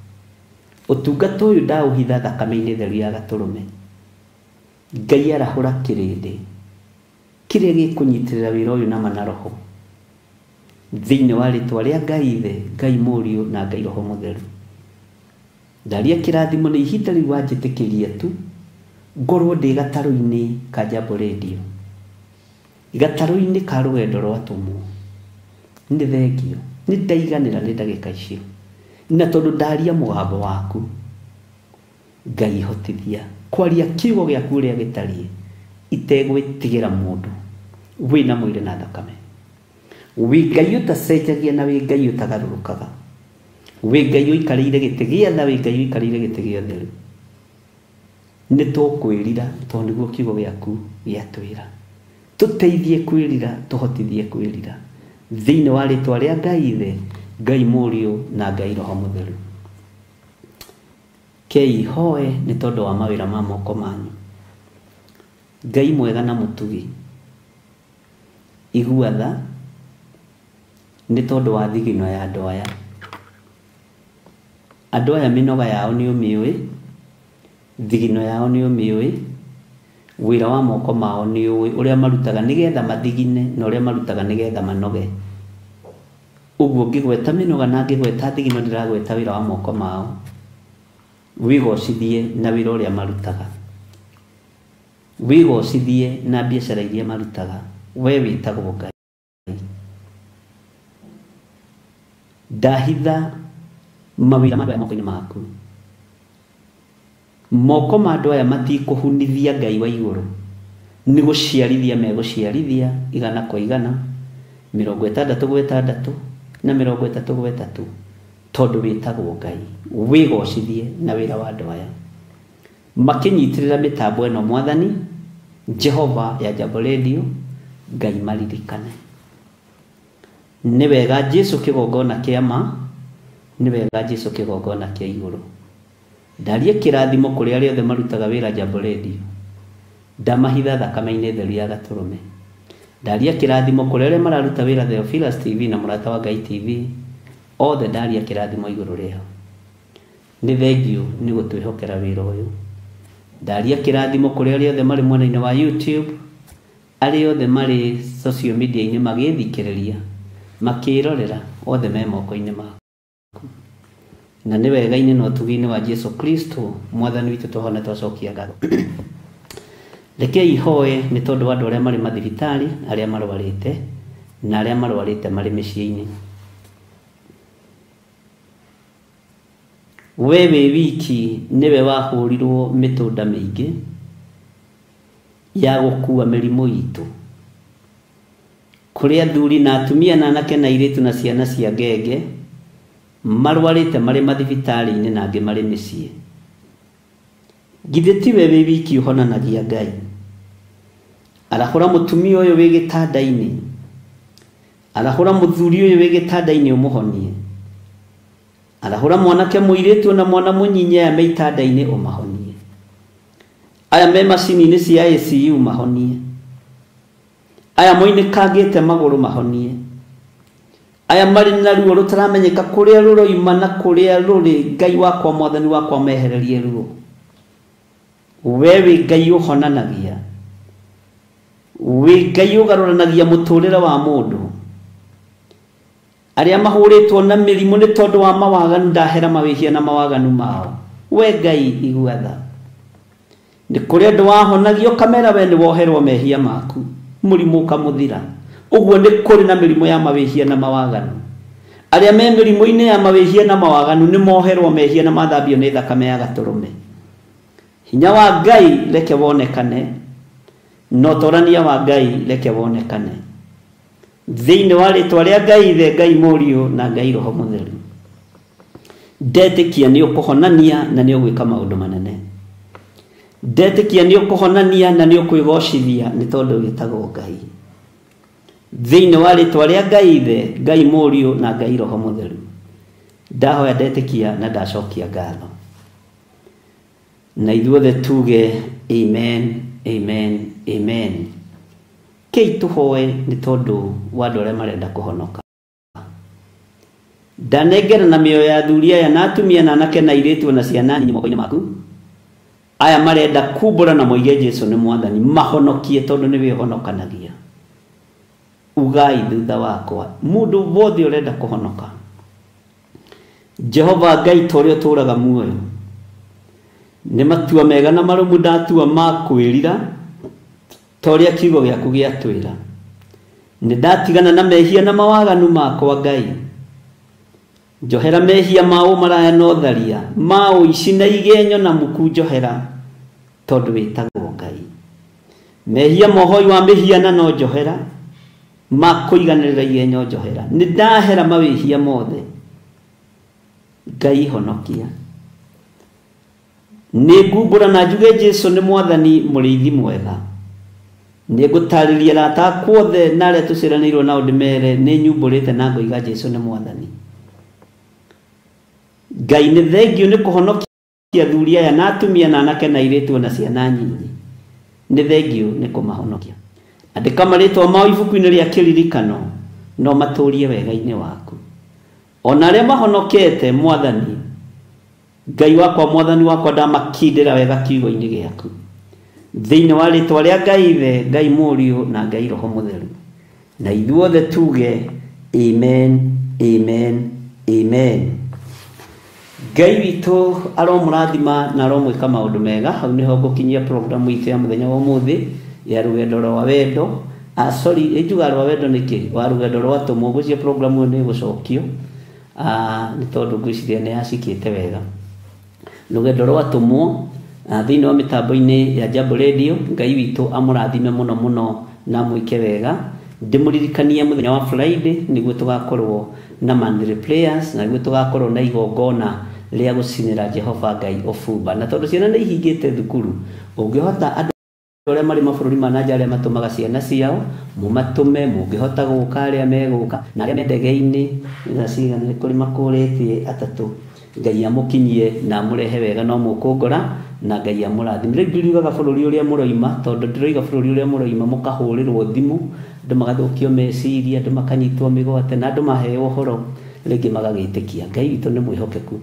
Ũtungata ũyũ ndaũhitha thakame-inĩ theru ya Gatũrũme. Ngai arahũra kĩrĩndĩ kĩrĩa gĩkũnyitĩrĩra wĩra ũyũ na mana roho, thĩinĩ wa rĩtwa rĩa Ngai Ithe, Ngai Mũriũ na Ngai Roho Mũtheru. Ndaria kĩrathimo nĩ ihinda rĩu wanjĩtĩkĩria tu ngorwo ndĩ gatarũ-inĩ ka Jambo Radio, gatarũ-inĩ ka rũgendo rwa tũmwo. Nĩ thengio, nĩ ndaiganĩra nĩ ndagĩka icio, na tondũ ndaria mũgambo waku, Ngai hotithia kwaria kiugo gĩaku ũrĩa gĩtariĩ itegwĩtigĩra mũndũ wĩna mwĩrĩ na thakame. Wĩ Ngai ũtacenjagia na wĩ Ngai ũtagarũrũkaga, wĩ Ngai ũikarĩire gĩtĩ gĩa tha, wĩ Ngai ũikarĩire gĩtĩ gĩa ũtheru. Nĩ tũkwĩrira tondũ nĩguo kiugo gĩaku gĩatwĩra. Tũteithie kwĩrira, tũhotithie kwĩrira thĩinĩ wa rĩtwa rĩa Ngai Ithe, Ngai Mũriũ na Ngai Roho Mũtheru. Kei hoe nĩ tondũ wa mawĩra ma moko manyu. Ngai mwega na mũtugi, igua tha nĩ tondũ wa thigino ya andũ aya. Andũ aya mĩnoga yao nĩ ũmĩũĩ, thigino yao nĩ ũmĩũĩ, wĩra wa moko mao nĩ ũĩ, ũrĩa marutaga nĩgetha mathigine na ũrĩa marutaga nĩgetha manoge. Ũguo ngĩgweta mĩnoga na ngĩgweta thigino ndĩragweta wĩra wa moko mao, wĩgocithie na wĩra ũrĩa marutaga, wĩgocithie na biacara iria marutaga. We wĩtagwo Ngai. Ndahitha mawĩra ma andũ aya moko-inĩ maku. Moko ma andũ aya matikũhunithia Ngai wa igũrũ, nĩ gũciarithia megũciarithia 100 kwa 100, 60 kwa 60 na 30 kwa 30, tondũ wĩtagwo Ngai. Wĩgocithie na wĩra wa andũ aya makĩnyitĩrĩra mĩtambo ĩno Mwathani Jehova ya Jambo Radio. Ngai maririkane. Nĩ wega Jesu kĩgongona kĩama, nĩ wega Jesu kĩgongona kĩa igũrũ. Ndaria kĩrathimo kũrĩ arĩa othe marutaga wĩra Jambo Radio, ndamahitha thakame-inĩ theru ya Gatũrũme. Ndaria kĩrathimo kũrĩ arĩa mararuta wĩra Theophilus TV na Mũrata wa Ngai TV, othe ndaria kĩrathimo igũrũ rĩao. Nĩ thengio nĩ gũtwĩhokera wĩra ũyũ. Ndaria kĩrathimo kũrĩ arĩa othe marĩ mwena-inĩ wa YouTube, arĩa othe marĩ social media-inĩ magĩthikĩrĩria, makĩrorera, othe me moko-inĩ maku. Na nĩ wega-inĩ na ũtugi-inĩ wa Jesu Kristo Mwathani witũ tũhone twacokia ngatho. Rekei hoe nĩ tondũ wa andũ arĩa marĩ mathibitarĩ, arĩa marwarĩte na arĩa marwarĩte marĩ mĩciĩ-inĩ. We wĩ wiki nĩwe wahũrirwo mĩtũnda mĩingĩ ya gũkua mĩrimũ itũ, kũrĩ athuri na atumia na anake na airĩtu na ciana cia ngenge marwarĩte marĩ mathibitarĩ-inĩ na angĩ marĩ mĩciĩ. Githĩ tiwe wĩ wiki ũhonanagia Ngai? Arahũra mũtumia ũyũ wĩ gĩtanda-inĩ, arahũra mũthuri ũyũ wĩ gĩtanda-inĩ ũmũhonie, arahũra mwanake mũirĩtu na mwana mũnyinyi aya me itanda-inĩ ũmahonie, aya me macini-inĩ cia ICU mahonie, aya moinĩkangĩte magũrũ mahonie, aya marĩ na ruo rũtaramenyeka kũrĩa rũroima na kũrĩa rũrĩ. Ngai wakwa, Mwathani wakwa, mehererie ruo. We wĩ Ngai ũhonanagia, wĩ Ngai ũgarũranagia mũtũrĩre wa mũndũ. Arĩa mahũrĩtwo na mĩrimũ nĩ tondũ wa mawaganu, ndahera mawĩhia na mawaganu mao. We Ngai igua tha. Nĩ kũrĩ andũ wahonagio kamera we nĩ woherwo mehia maku, mũrimũ ũkamũthira, uguo ni kuri na mirimo ya mawihia na mawaganu aria me mirimo-ini ya mawihia na mawaganu ni moherwo mehia na mathambio ni thakame ya gaturume hinya wa Ngai reke wonekane no torania wa Ngai reke wonekane thiini wa ritwa ria Ngai ithe Ngai Mũriũ na Ngai Roho Mũtheru ndetikia ni ukuhonania na ni ugwika maundu manene ndetikia ni ukuhonania na ni ukwigocithia ni tondu gitagwo Ngai thiini wa ritwa ria Ngai ithe Ngai Mũriũ na Ngai Roho Mũtheru ndahoya ndetikia na ndacokia ngatho na ithuothe tuge amen amen amen kei tuhoe ni tondu wa andu aria marenda kuhonoka ndanengera na mioyo ya thuria ya na atumia na anake na airĩtu na ciana nyinyi moko-inĩ maku aya marenda kumbũra na moige Jesu nĩ mwathani mahonokie tondu nĩ wĩhonokanagia ugai thutha wakwa mundu wothe urenda kuhonoka Jehova Ngai torio turaga muoyo ni matua mega na marumu ndatua makwirira toria kiugo giaku giatwira ni ndatigana na mehia na mawaganu makwa Ngai njohera mehia mao maraya no tharia mao ici na igenyo na muku njohera tondu witagwo Ngai mehia mohoi wa mehia na no njohera makuiganirira igenyo njohera ni ndahera mawihia mothe Ngai honokia ni ngumbura na njuge Jesu ni mwathani muriithi mwega ni ngutariria rata kwothe na aria tuciranirwo na undimere ni nyumburite na ngoiga Jesu ni mwathani Ngai ni thengio ni kuhonokia thuria ya na atumia na anake na airĩtu na ciana nyinyi ni thengio ni kumahonokia andika maritwa mao ibuku-inĩ ria kiririkano no maturie wega-inĩ waku ona aria mahonokete mwathani Ngai wakwa mwathani wakwa ndamakindĩra wega kiugo-inĩ giaku thiini wa ritwa ria Ngai ithe Ngai Mũriũ na Ngai Roho Mũtheru na ithuothe tuge amen amen amen Ngai witũ aromũrathima na aromwĩka maũndũ mega hau nĩho ngũkinyia program itũ ya mũthenya wa ũmũthĩ ya rũgendo rwa wendo sorry njuga rwa wendo nĩkĩ wa rũgendo rwa tũmwo ngũcia program ĩyo nĩ gũcokio nĩ tondũ ngwĩciria nĩ yacikĩte wega rũgendo rwa tũmwo thiini wa mitambo-inĩ ya Jambo Radio Ngai witũ amũrathime mũno mũno na mwĩke wega ndimũririkanie mũthenya wa Friday nĩguo tugakorwo na Monday prayers na nĩguo tugakorwo na igongona ria gucinira Jehova Ngai ofumba na tondu ciana nĩ ihingĩte thukuru ũngĩhota andũ arĩa marĩ mabũrũri ma nanja arĩa matumaga ciana ciao mũmatume mũngĩhota gũka arĩa megũka na arĩa me ndege-inĩ na cigana nĩ kũrĩ makũrĩtie atatũ Ngai amũkinyie na amũrehe wega no mũkũngora na Ngai amũrathime rĩu ndirugaga bũrũri ũrĩa mũroima tondu ndiroiga bũrũri ũrĩa mũroima mũkahũrĩrwo thimũ andũ magathũkio meciria andũ makanyitwo mĩgwate na andũ maheo ũhoro rĩngĩ magagĩtĩkia Ngai witũ nĩ mwĩhokeku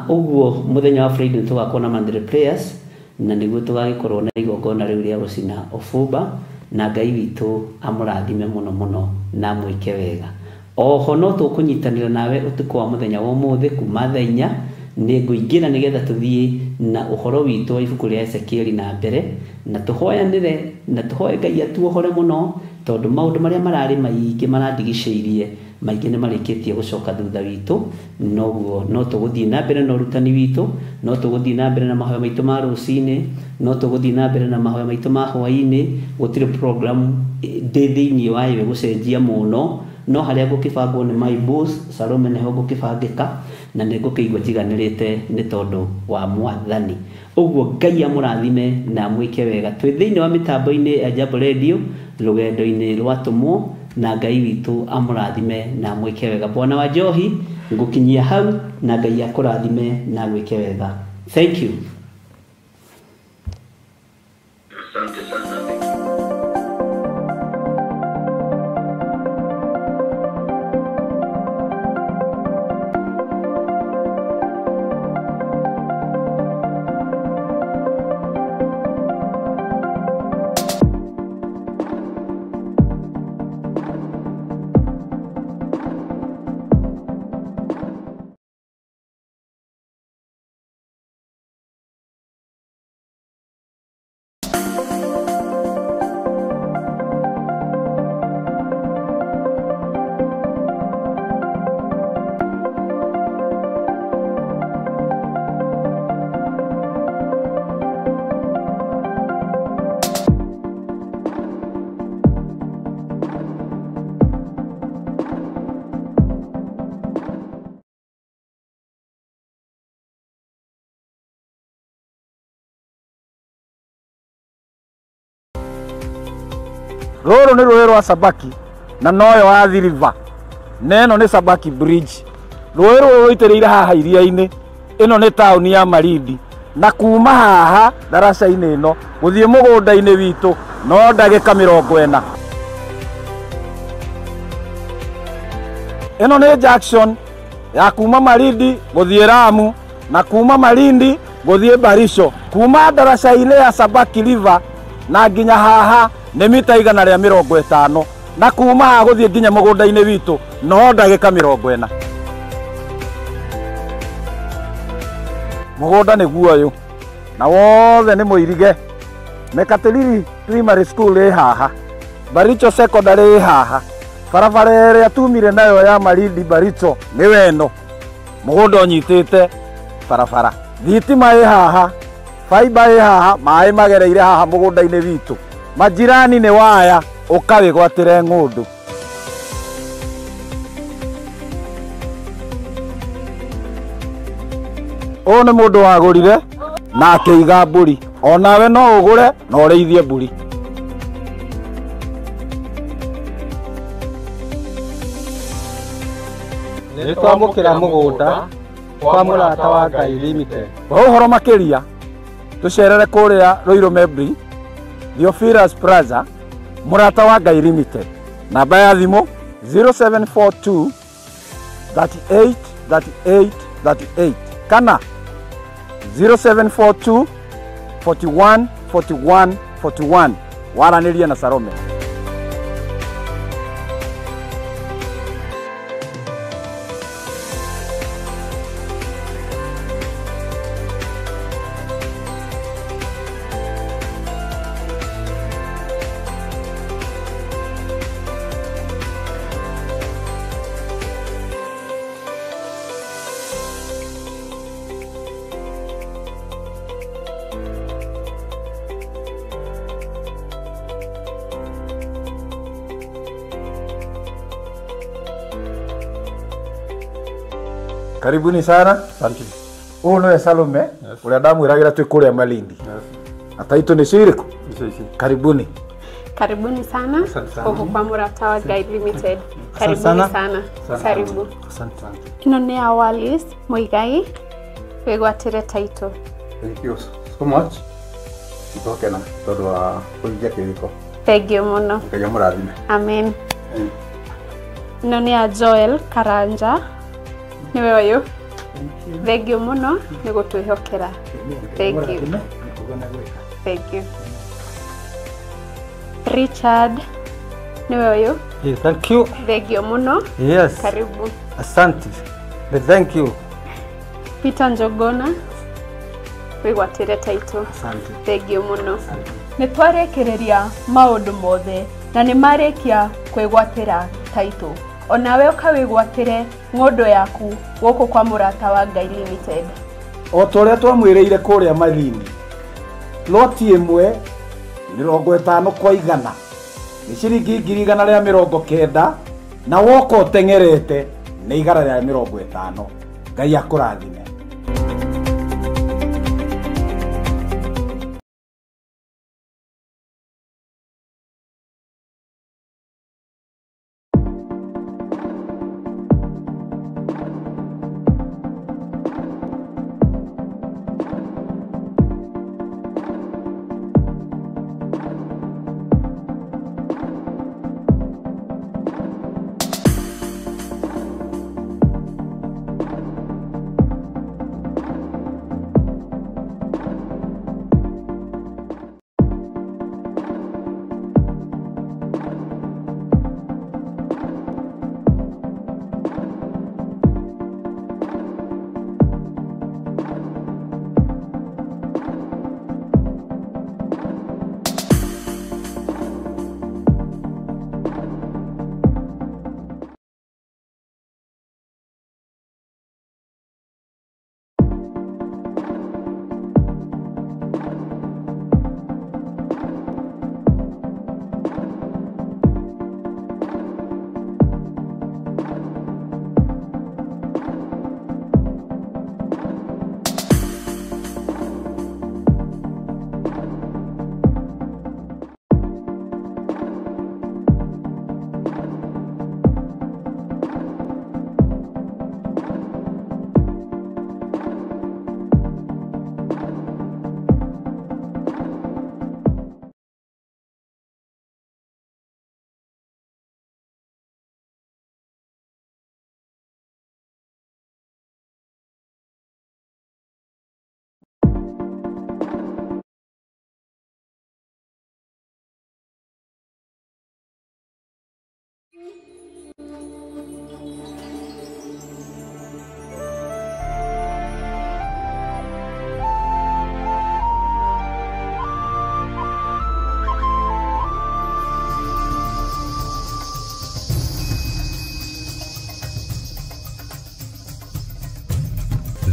ũguo mũthenya wa Friday nĩ tũgakorwo na Monday prayers na nĩguo tũgagĩkorwo na igongona rĩu rĩa gũcina ofumba na Ngai witũ amũrathime mũno mũno na mwĩke wega oho no tũkũnyitanĩra nawe ũtukũ wa mũthenya wa ũmũthĩ kuma thaa 4 nĩ ngũingĩra nĩgetha tũthiĩ na ũhoro witũ wa ibuku rĩa Ezekieli na mbere na tũhoyanĩre na tũhoe Ngai atuohore mũno tondu maũndũ marĩa mararĩ maingĩ marandigicĩirie maingĩ nĩ marĩkĩtie gũcoka thutha witũ noguo no tũgũthiĩ na mbere na ũrutani witũ no tũgũthiĩ na mbere na mahoya maitũ ma rũcinĩ no tũgũthiĩ na mbere na mahoya maitũ ma hwaĩ-inĩ gũtirĩ program ndĩ thĩinĩ wayo gũcenjia mũno no harĩa ngũkĩbangwo nĩ my boss Salome nĩho ngũkĩbangĩka na nĩ ngũkĩigua njiganĩrĩte nĩ tondũ wa mwathani ũguo Ngai amũrathime na mwĩke wega twĩ thĩinĩ wa mĩtambo-inĩ ya Jambo Radio rũgendo-inĩ rwa tũmwo na Ngai witũ amũrathime na mwĩke wega Bwana wa Njohi ngũkinyia hau na Ngai akũrathime na gwĩke wega thank you asante sana rũrũ nĩ rũĩ rwa Sabaki na noyo wa Athi River na ĩno nĩ Sabaki Bridge. Rũĩ rũrũ rũitĩrĩire haha iria-inĩ, ĩno nĩ taũni ya Malindi, na kuma haha daraca-inĩ ĩno gũthiĩ mũgũnda-inĩ witũ no ndagĩka 40. Ĩno nĩ junction ya kuma Malindi gũthiĩ Lamu na kuma Malindi gũthiĩ Barisho. Kuma daraca-inĩ ya Sabaki River na nginya haha nĩ mita 150, na kuma haha gũthiĩ nginya mũgũnda-inĩ witũ no ndagĩka 40. Mũgũnda nĩ guoyũ na wothe nĩ mũirige. Mekatilili Primary School ĩ haha, Baricho Secondary ĩ haha, barabara ĩrĩa tumire nayo ya Malindi Baricho nĩ weno, mũgũnda ũnyitĩte barabara. Thitima ĩ haha, fiber ĩ haha, maĩ magereire haha mũgũnda-inĩ witũ. Majirani nĩ waya ũkawĩgwatĩre ng'ũndũ. Ũyũ nĩ mũndũ wagũrire na akĩiga mbũri, onawe no ũgũre na ũrĩithie mbũri. Nĩ twamũkĩra mũgũnda kwa mũrata wa Ngai Limited. Ũhoro makĩria tũcerere kũrĩa Ruiru Mebri, Theophilus Plaza, mũrata wa Ngai Limited. Namba ya thimũ 0742 38 38 38 kana 0742 41 41 41. Waranĩria na Salome. Karibuni sana. Asante. Huyu nĩwe Salome ũrĩa ndamwĩragĩra twĩ kũrĩa Malindi. Ataitũ nĩ cirĩkũ? Karibuni. Karibuni sana huku kwa mũrata wa Ngai Limited. Karibuni sana. Karibu. Asante. Ĩno nĩ ya Wallace Muigai wĩgwatĩre taitũ. Thank you so much. Itokena tondũ wa kũhingia kĩrĩko. Thengiũ mũno. Ngai amũrathime. Amen. Ĩno nĩ ya Joel Karanja. Niwe ũyũ. Thengiũ mũno nĩ gũtwĩhokera. Thank you. Thank you. Richard niwe ũyũ. Yes, thank you. Thengiũ mũno. Yes. Karibu. Asante. Thank you. Peter Njogona wĩgwatĩre taitũ. Asante. Thengiũ mũno. Nĩ twarĩkĩrĩria maũndũ mothe na nĩ marĩkia kwĩgwatĩra taitũ. Onawe ũkawĩgwatĩre ng'ũndũ yaku gũkũ kwa mũrata wa Ngai Limited. O torĩa twamwĩrĩire kũrĩa Malindi, loti ĩmwe 50 kwa 100 nĩ ciringi 190 na woka ũteng'erete nĩ 150. Ngai akũrathime.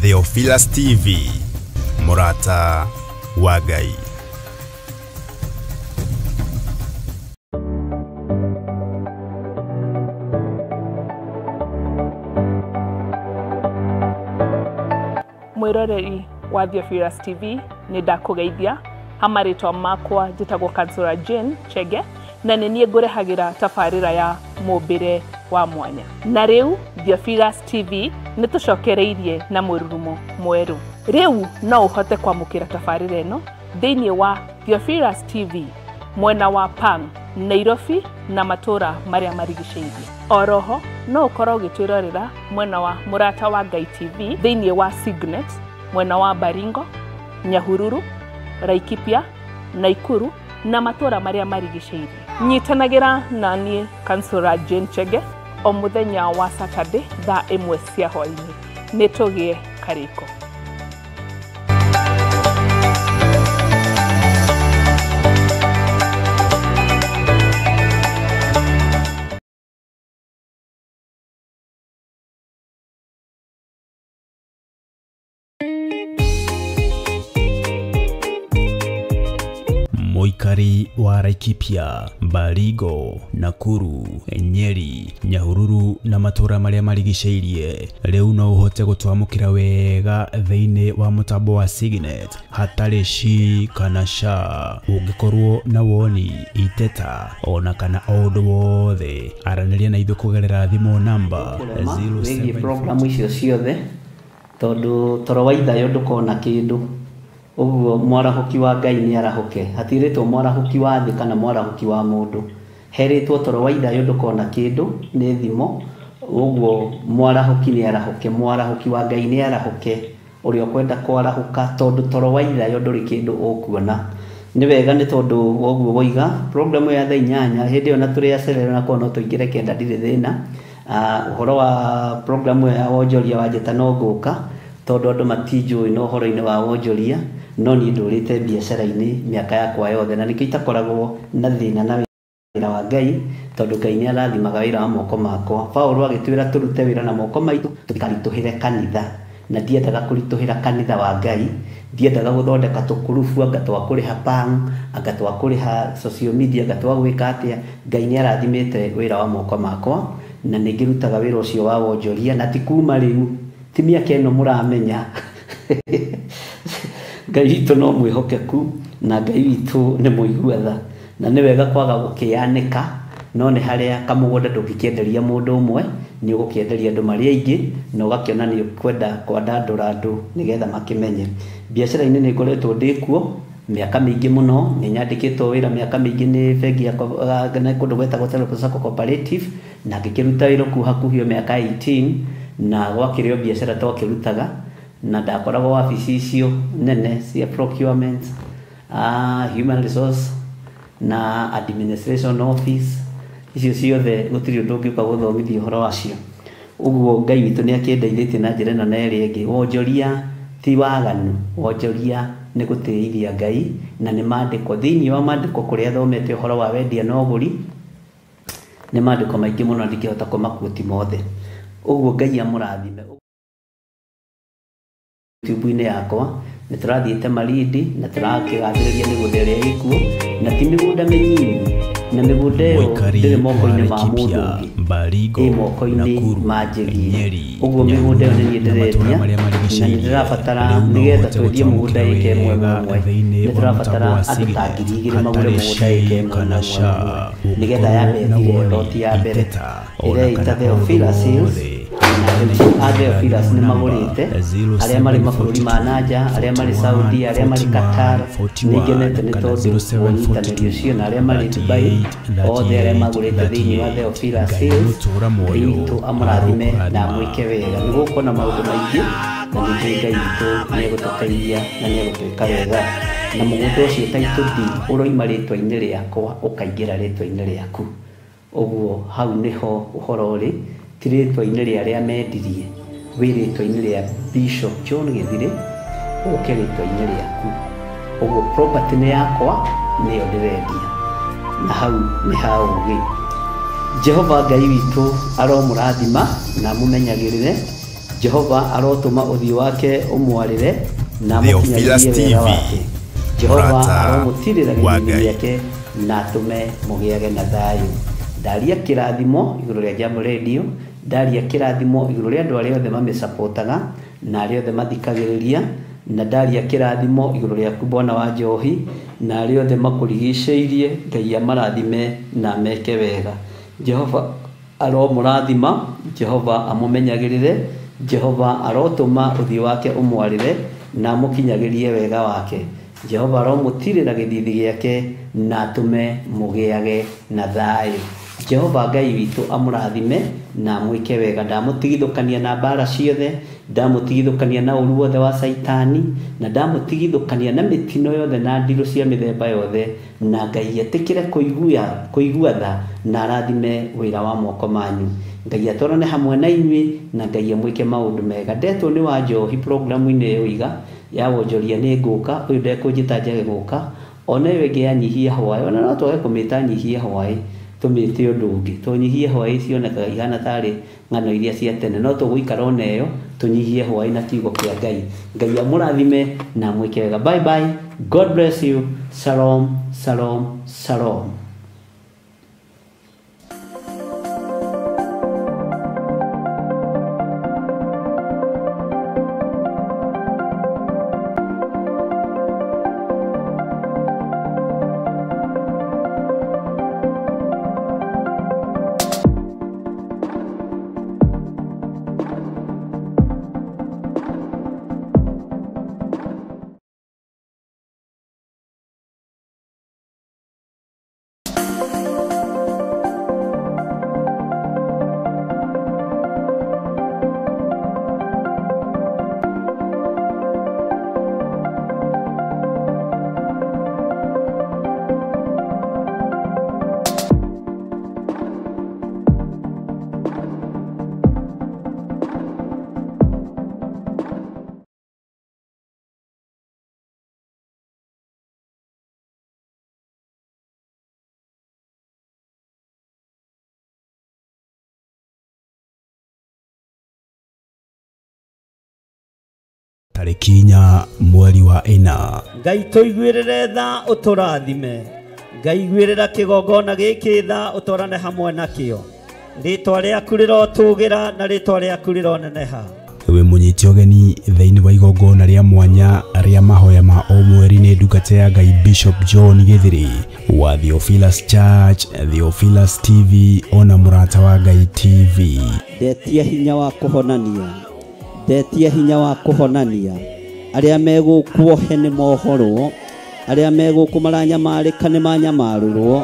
Theophilus TV, Murata wa Ngai. Mwiroreri wa Theophilus TV ni ndakugeithia amaritwa makwa njitagwo Kansura Jane Chege na nenie ngurehagira tafarira ya mumbire wa mwanya. Na riu Theophilus TV nitucokereirie na mururumo mweru. Riu no uhote kwamukira tafarira eno thiini wa Theophilus TV mwena wa Pang, Nairobi na matura maria marigiceirie. Oroho no ukorwo ugitwirorera mwena wa Murata wa Ngai TV thiini wa Signet mwena wa Baringo, Nyahururu, Laikipia, Naikuru na matura maria marigiceirie. Nyitanagira na nie Kansura Jane Chege o muthenya wa Saturday thaa 1 cia hwaini. Nitugie kariko. Moikari wa Laikipia, Baringo, Nakuru, Nyeri, Nyahururu na matura maria marigiceirie. Riu no uhote gutwamukira wega thiini wa mutambo wa Signet hatari ci kana sha. Ungikorwo na woni, iteta ona kana undu wothe, araniria na ithu kugerera thimu namba 07 program icio ciothe tondu toro wa ithayo ndukona kindu. Uguo mwarahuki wa Ngai ni arahuke, hatiritwo mwarahuki wa thi kana mwarahuki wa mundu. Heritwo toro wa ithayo ndukona kindu ni thimo. Uguo mwarahuki ni arahuke, mwarahuki wa Ngai ni arahuke, uria kwenda kwarahuka tondu toro wa ithayo nduri kindu ukuona. Ni wega ni tondu uguo woiga program ya thaa 8 hindi ona turi acerera na kono tuingire kenda ndire thina. Uhoro wa program ya wonjoria wa njeta no nguka tondu andu matinjui no horo-ini wa wonjoria, no ni ndurite biacara-ini miaka yakwa yothe na nikio itakoragwo na thina na wira wa Ngai tondu Ngai ni arathimaga wira wa moko makwa. Paulo agitwira turute wira na moko maitu tutikarituhire kanitha, na ndiendaga kurituhira kanitha wa Ngai, ndiendaga guthondeka tukurubu anga twa kuriha Pang, anga twa kuriha social media, anga twa gwika atia. Ngai ni arathimite wira wa moko makwa na ningirutaga wira ucio wa wonjoria na ti kuma riu, ti miaka ino muramenya. Ngai witu no mwihokeku na Ngai witu ni muiguatha na ni wega kwaga gukianika, no ni haria kamugunda ndungikienderia mundu umwe, ni ugukienderia andu maria aingi na ugakiona ni kwenda kwandandura andu nigetha makimenye. Biacara-ini ni ngoretwo ndikuo miaka mingi muno, ni nyandikitwo wira miaka mingi ni bengi ya kana kundu gwetagwo Telco Sacco Cooperative na ngikiruta wira ku hakuhio miaka 18 na gwakirio biacara twakirutaga na ndakoragwo wabici icio nene cia procurement, human resource na administration office. Icio ciothe gutiri undu ungiuka guthomithia uhoro wacio. Uguo Ngai witu ni akindeithĩtie na njĩra ĩno na ĩrĩa ĩngĩ. Wonjoria ti waganu, wonjoria ni gũtĩithia Ngai na nĩ maandĩko thĩinĩ wa maandĩko kũrĩa thomete uhoro wa wendia na ũgũri, nĩ maandĩko maingĩ mũno ndingĩhota kũmakuoti mothe. Uguo Ngai amũrathime. YouTube-inĩ yakwa nĩ tũrathiĩte Malindi na tũrakĩgathĩrĩria mĩgũnda ĩrĩa ĩkuo na ti mĩgũnda mĩnyinyi, na mĩgũnda ĩyo ndĩrĩ moko-inĩ ma mũndũ ũngĩ, ĩ moko-inĩ ma njĩgi. Ũguo mĩgũnda ĩyo nĩ niĩ ndĩrendia na nĩ ndĩrabatara nĩgetha twendie mũgũnda ĩka ĩmwe ũmwe, nĩ tũrabatara andũ ta 2,000 magũre mũgũnda ĩka ĩmwe ũmwe nĩgetha yambe ĩthire roti ya mbere ĩrĩa ĩta Theophilus Hills. Theophilus ni magurite aria mari mabũrũri ma nanja, aria mari Saudi, aria mari Qatar, ningenete ni tondu ũnyitanĩri ũcio na aria mari Dubai, othe aria magurite thĩinĩ wa Theophilus Hills. Ngai witũ amũrathime na amwĩke wega. Nĩ gũkorwo na maũndũ maingĩ na ningĩ Ngai witũ nĩ egũtũteithia na nĩ egũtwĩka wega, na mũgũnda ũcio Title deed ũroima rĩtwa-inĩ rĩakwa ũkaingĩra rĩtwa-inĩ rĩaku. Oguo hau niho uhoro ri tiritwa-inĩ rĩa arĩa mendirie wĩ rĩtwa-inĩ rĩa Bishop John Gĩthirĩ ũke rĩtwa-inĩ rĩaku. Oguo property nĩ yakwa nĩyo ndĩrendia na hau nĩ ha ũgĩ. Jehova Ngai witũ aromũrathima na mũmenyagĩrĩre. Jehova arotũma ũthiũ wake ũmwarĩre na mũkinyagĩrie wega wake. Jehova aromũtirĩra gĩthiĩ gĩake na atũme mũgĩage na thayũ. Ndaria kĩrathimo igũrũ rĩa Jambo Radio, ndaria kĩrathimo igũrũ rĩa andũ arĩa othe mamĩsapotaga na arĩa othe mathikagĩrĩria, na ndaria kĩrathimo igũrũ rĩaku Bwana wa Njohi na arĩa othe makũrigicĩirie. Ngai amarathime na meke wega. Jehova aromũrathima, Jehova amũmenyagĩrĩre, Jehova arotũma ũthiũ wake ũmwarĩre na mũkinyagĩrie wega wake. Jehova aromũtirĩra gĩthithi gĩake na atũme mũgĩage na thayũ. Jehova Ngai witũ amũrathime na mwĩke wega. Ndamũtigithũkania na mbara ciothe, ndamũtigithũkania na ũru wothe wa Saitani, na ndamũtigithũkania na mĩtino yothe na ndirũ cia mĩthemba yothe, na Ngai etĩkĩre kũigua tha na arathime wĩra wa moko manyu. Ngai atwarane hamwe na inyuĩ na Ngai amwĩke maũndũ mega. Ndetwo nĩ wa Njohi programu-inĩ ĩyo iga ya wonjoria nĩ ngũka, ũyũ ndekũnjĩta njage gũka, ona ĩyo ĩngĩ yanyihia hwaĩ, ona no twage kũmĩta nyihia hwaĩ tũmĩte ũndũ ũngĩ. Tũnyihie hwaĩ cionekaga ihana tarĩ ng'ano iria cia tene, no tũgũikara ona ĩyo tũnyihie hwaĩ na kiugo kĩa Ngai. Ngai amũrathime na mwĩke wega. Bye bye. God bless you. Shalom, shalom, shalom. tarĩki 4 mweri wa 4. Ngai tũiguĩrĩre tha ũtũrathime. Ngai igwĩrĩra kĩgongona gĩkĩ tha ũtwarane hamwe nakĩo. Rĩtwa rĩaku rĩrotũgĩra na rĩtwa rĩaku rĩroneneha. We mũnyiti ũgeni thĩinĩ wa igongona rĩa mwanya rĩa mahoya ma o mweri nĩ ndungata ya Ngai Bishop John Gĩthirĩ wa Theophilus Church, Theophilus TV ona mũrata wa Ngai TV. Ndetia hinya wa kũhonania, ndetia hinya wa kũhonania arĩa megũkuohe nĩ mohoro, arĩa megũkũ maranyamarĩka nĩ manyamarũrwo,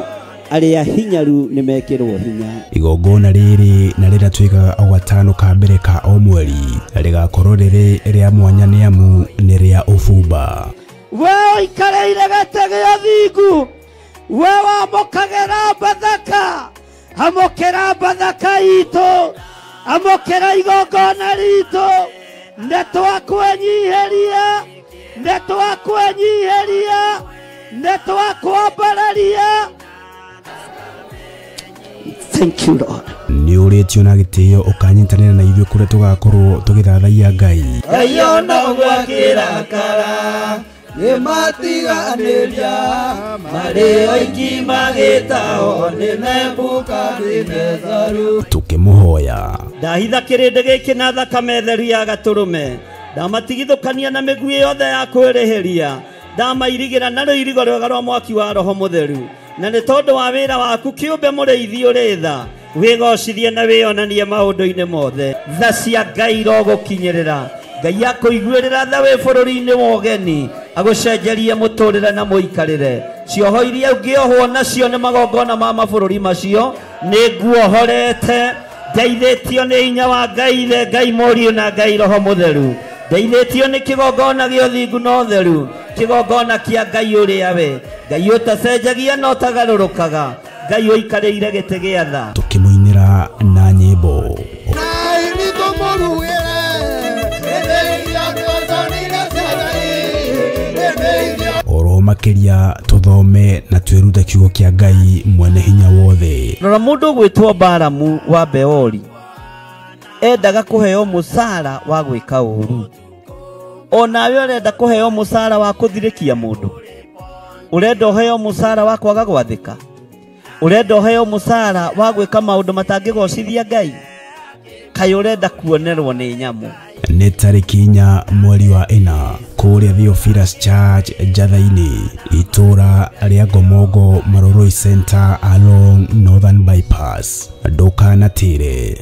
arĩa hinyaru nĩ mekĩrwo hinya. Igongona rĩrĩ na rĩratuĩkaga o gatano ka mbere ka o mweri, rĩgakorwo rĩrĩ rĩa mwanya nĩ amu nĩ rĩa ũbumba. We ũikareire gĩtĩ gĩa thingu, we wamũkagĩra Bathaka, amũkĩra Bathaka itũ, amũkĩra igongona ritũ, nĩtwakwenyiheria, nĩtwakwenyiheria, nĩtwakwambararia. Thank you Lord. Nĩ ũrĩtio na gĩtĩo ũkanyitanĩra na ithuĩ kũrĩa tũgakorwo tũgĩthathaiya Ngai. Ngai ona gwakĩrakara nĩ matiganĩria marĩ oiki magĩtao nĩ Nebukadinezaru. Tũkĩmũhoya. Ndahitha kĩrĩndĩ gĩkĩ na thakame theru ya gatũrũme, ndamatigithũkania na mĩguĩ yothe ya kwĩrĩhĩria, ndamairigĩra na rũirigo rwega rwa mwaki wa Roho Mũtheru, na nĩ tondũ wa wĩra waku kĩũmbe mũrĩithi ũrĩ tha, wĩgocithie na wĩonanie maũndũ-inĩ mothe. Tha cia Ngai irogũkinyĩrĩra, Ngai akũiguĩrĩra tha wĩ bũrũri-inĩ wa ũgeni, agũcenjerie mũtũrĩre na mũikarĩre. Cioho iria ũngĩohwo nacio nĩ magongona ma mabũrũri macio nĩ nguohorete, ndeithĩtio nĩ hinya wa Ngai Ithe, Ngai Mũriũ na Ngai Roho Mũtheru. Ndeithĩtio nĩ kĩgongona gĩa ũthingu na ũtheru, kĩgongona kĩa Ngai ũrĩa we, Ngai ũtacenjagia na ũtagarũrũkaga, Ngai oikarĩire gĩtĩ gĩa tha tukimuinira na nyimbo oro makiria tuthome na twirute kiugo kia Ngai mwene hinya wothe. Rora mundu gwitwo Balamu wa Beori endaga kuheo musara wa gwika uru. Onawe urenda kuheo musara wa kuthirikia mundu. Urenda uheo musara wa kwaga gwathika. Urenda uheo musara wa gwika maundu matangigocithia Ngai. Kai urenda kuonerwo ni nyamu. Nĩ tarĩki 4 mweri wa 4 kũrĩa Theophilus Church Njatha-inĩ itũra rĩa Ngomongo Maroroi Center along Northern Bypass. Ndukanatĩre.